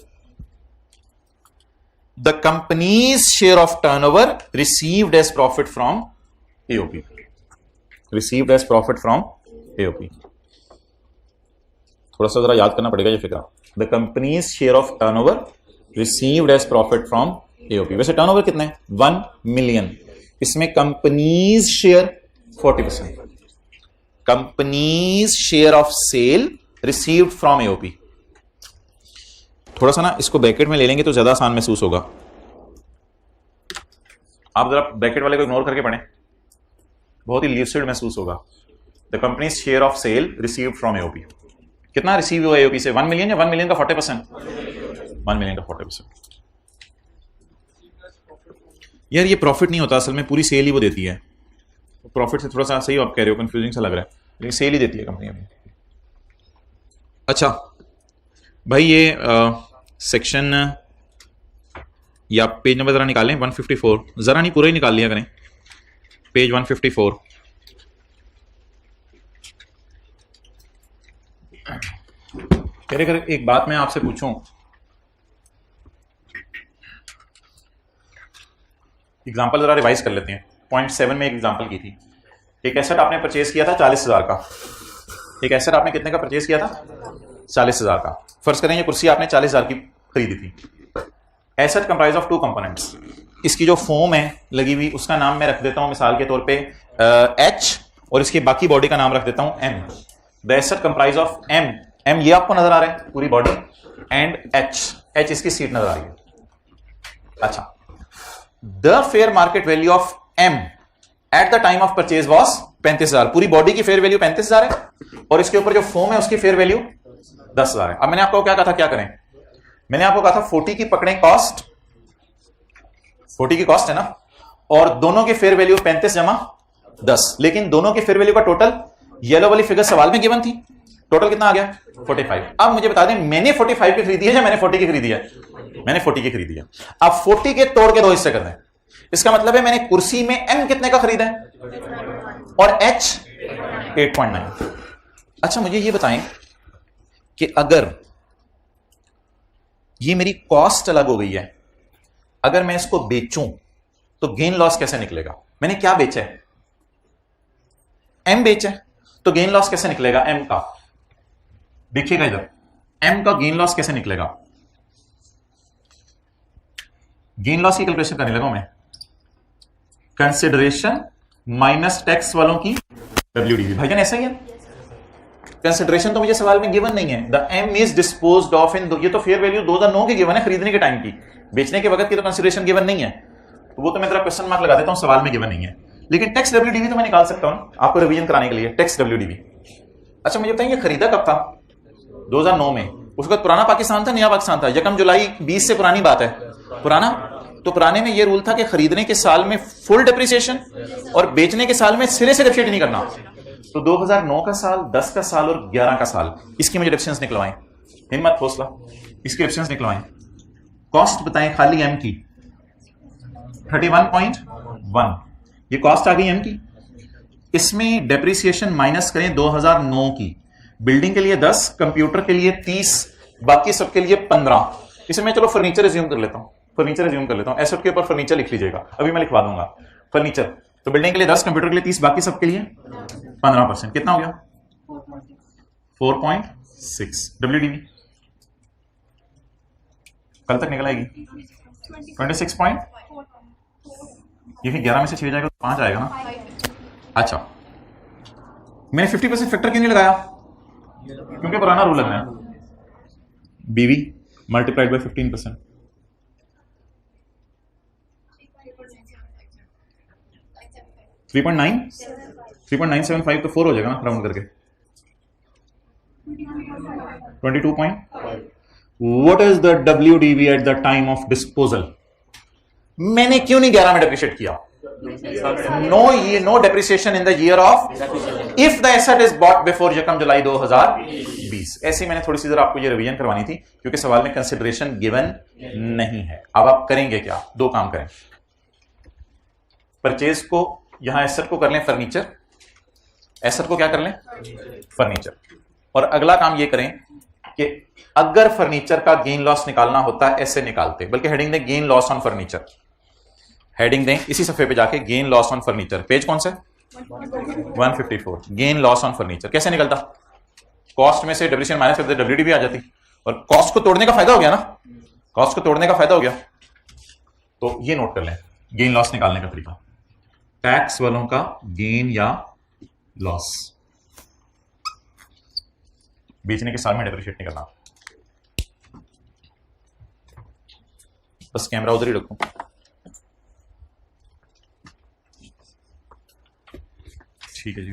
The companies share of turnover received as profit from AOP, received as profit from AOP. थोड़ा सा जरा याद करना पड़ेगा ये फिक्रा। The companies share of turnover received as profit from AOP. वैसे टर्नओवर कितना है? 1 मिलियन। इसमें company's share 40%, company's share of sale received from AOP. थोड़ा सा ना इसको ब्रैकेट में ले लेंगे तो ज्यादा आसान महसूस होगा। आप जरा ब्रैकेट वाले को इग्नोर करके पढ़ें, बहुत ही ल्यूसिड महसूस होगा। The companies share of sale received from AOP. कितना रिसीव हुआ एओपी से? 1 मिलियन या 1 मिलियन का 40%? 1 मिलियन का 40%। यार ये प्रॉफिट नहीं होता असल में, पूरी सेल ही वो देती है। प्रॉफिट से थोड़ा सा सही आप कह रहे हो, कंफ्यूजिंग सा लग रहा है, लेकिन सेल ही देती है कंपनी अभी। अच्छा भाई, ये सेक्शन या पेज नंबर जरा निकालें, 154। जरा नहीं, पूरा ही निकाल लिया करें, पेज 154। कह रहे एक बात मैं आपसे पूछूं, एग्जाम्पल जरा रिवाइज कर लेते हैं। पॉइंट 7 में एक एग्जाम्पल की थी। एक एसेट आपने परचेज किया था 40,000 का। एक एसेट आपने कितने का परचेज किया था? 40,000 का। फर्ज करें ये कुर्सी आपने 40,000 की खरीदी थी। Asset comprise of 2 components. इसकी जो फोम है लगी हुई उसका नाम मैं रख देता हूं मिसाल के तौर पे H, और इसकी बाकी बॉडी का नाम रख देता हूं M। The asset comprise of M ये आपको नजर आ रहा है पूरी बॉडी, एंड H इसकी सीट नजर आ रही है। अच्छा, the fair market value of M at the time of purchase was 35,000। पूरी बॉडी की फेयर वैल्यू 35,000 है और इसके ऊपर जो फोम है उसकी फेयर वैल्यू 10,000 है। अब मैंने आपको क्या कहा था, क्या करें? मैंने आपको कहा था 40 की पकड़ें कॉस्ट, 40 की कॉस्ट है ना, और दोनों की फेयर वैल्यू 35 जमा 10, लेकिन दोनों की फेयर वैल्यू का टोटल, येलो वाली फिगर सवाल में गिवन थी, टोटल कितना आ गया? 45। अब मुझे बता दें मैंने 45 की खरीदी है या मैंने 40 की खरीदी है? मैंने 40 की खरीदी है। अब 40 के तोड़ के 2 हिस्से कर दें, इसका मतलब है मैंने कुर्सी में M कितने का खरीदा है और H 8.9। अच्छा मुझे ये बताएं कि अगर ये मेरी कॉस्ट अलग हो गई है, अगर मैं इसको बेचूं तो गेन लॉस कैसे निकलेगा? मैंने क्या बेचा है? M बेचा है, तो गेन लॉस कैसे निकलेगा M का? देखिएगा इधर, M का गेन लॉस कैसे निकलेगा? गेन लॉस की कैलकुलेशन करने लगा मैं, कंसिडरेशन माइनस टैक्स वालों की WDV। भाईजान ऐसा ही है, कंसिडरेशन तो मुझे सवाल में गिवन नहीं है। The M is disposed of in, ये तो फेयर वैल्यू 2009 की गिवन है, खरीदने के टाइम की, बेचने के वक्त की तो कंसिडरेशन गिवन नहीं है, तो वो तो मैं तेरा क्वेश्चन मार्क लगा देता हूं, सवाल में गिवन नहीं है। लेकिन टैक्स WDV तो मैं निकाल सकता हूं आपको रिवीजन कराने के लिए, टैक्स WDV। अच्छा मुझे बताइए खरीदा कब था? 2009 में। उसके बाद पुराना पाकिस्तान था, नया पाकिस्तान था? 1 जुलाई 20 से पुरानी बात है, पुराना। तो पुराने में ये रूल था कि खरीदने के साल में फुल डिप्रिसिएशन और बेचने के साल में सिरे से डिप्रिशिएट नहीं करना। तो 2009 का साल, 10 का साल और 11 का साल, इसकी मुझे डिफरेंस निकलवाएं, हिम्मत हौसला, इसके डिफरेंस निकलवाएं। कॉस्ट बताएं खाली M की 31.1, ये कॉस्ट आ गई M की। इसमें डेप्रिसिएशन माइनस करें 2009 की, बिल्डिंग के लिए 10, कंप्यूटर के लिए 30, बाकी सबके लिए 15। इसे मैं चलो फर्नीचर रिज्यूम कर लेता हूं, फर्नीचर रिज्यूम कर लेता हूं। एसेट के ऊपर फर्नीचर लिख लीजिएगा, अभी मैं लिखवा दूंगा फर्नीचर। तो बिल्डिंग के लिए 10, कंप्यूटर के लिए 30, बाकी सबके लिए 15%। कितना हो गया? 4.6 WDV। कल तक निकल आएगी 26 पॉइंट, ये फिर 11 में से 6 जाएगा तो 5 आएगा ना। अच्छा, मैंने 50% फैक्टर क्यों नहीं लगाया? क्योंकि पुराना रूल लगना है, बीवी मल्टीप्लाइड बाय 15%। थ्री पॉइंट 975 तो 4 हो जाएगा ना राउंड करके। 22 point. What is the WDV at the time of disposal? मैंने क्यों नहीं 11 में डेप्रिशिएट किया? No depreciation in the year of if the asset is bought before यकम जुलाई 2020। ऐसे मैंने थोड़ी सी जरा आपको ये रिवीजन करवानी थी, क्योंकि सवाल में कंसिडरेशन गिवन नहीं है। अब आप करेंगे क्या? दो काम करें, परचेज को यहां एसेट को कर लें फर्नीचर, एसेट को क्या कर लें? फर्नीचर। और अगला काम ये करें कि अगर फर्नीचर का गेन लॉस निकालना होता है ऐसे निकालते, बल्कि हेडिंग दें gain loss on furniture, heading दें इसी सफे पे जाके gain loss on furniture. Page कौन सा? 154। गेन लॉस ऑन फर्नीचर कैसे निकलता? कॉस्ट में से डेप्रिसिएशन माइनस करते WDV आ जाती, और कॉस्ट को तोड़ने का फायदा हो गया ना, कॉस्ट को तोड़ने का फायदा हो गया। तो ये नोट कर लें गेन लॉस निकालने का तरीका, टैक्स वालों का गेन या लॉस, बेचने के साल में डेप्रिशिएट नहीं करना। बस कैमरा उधर ही रखूं। ठीक है जी।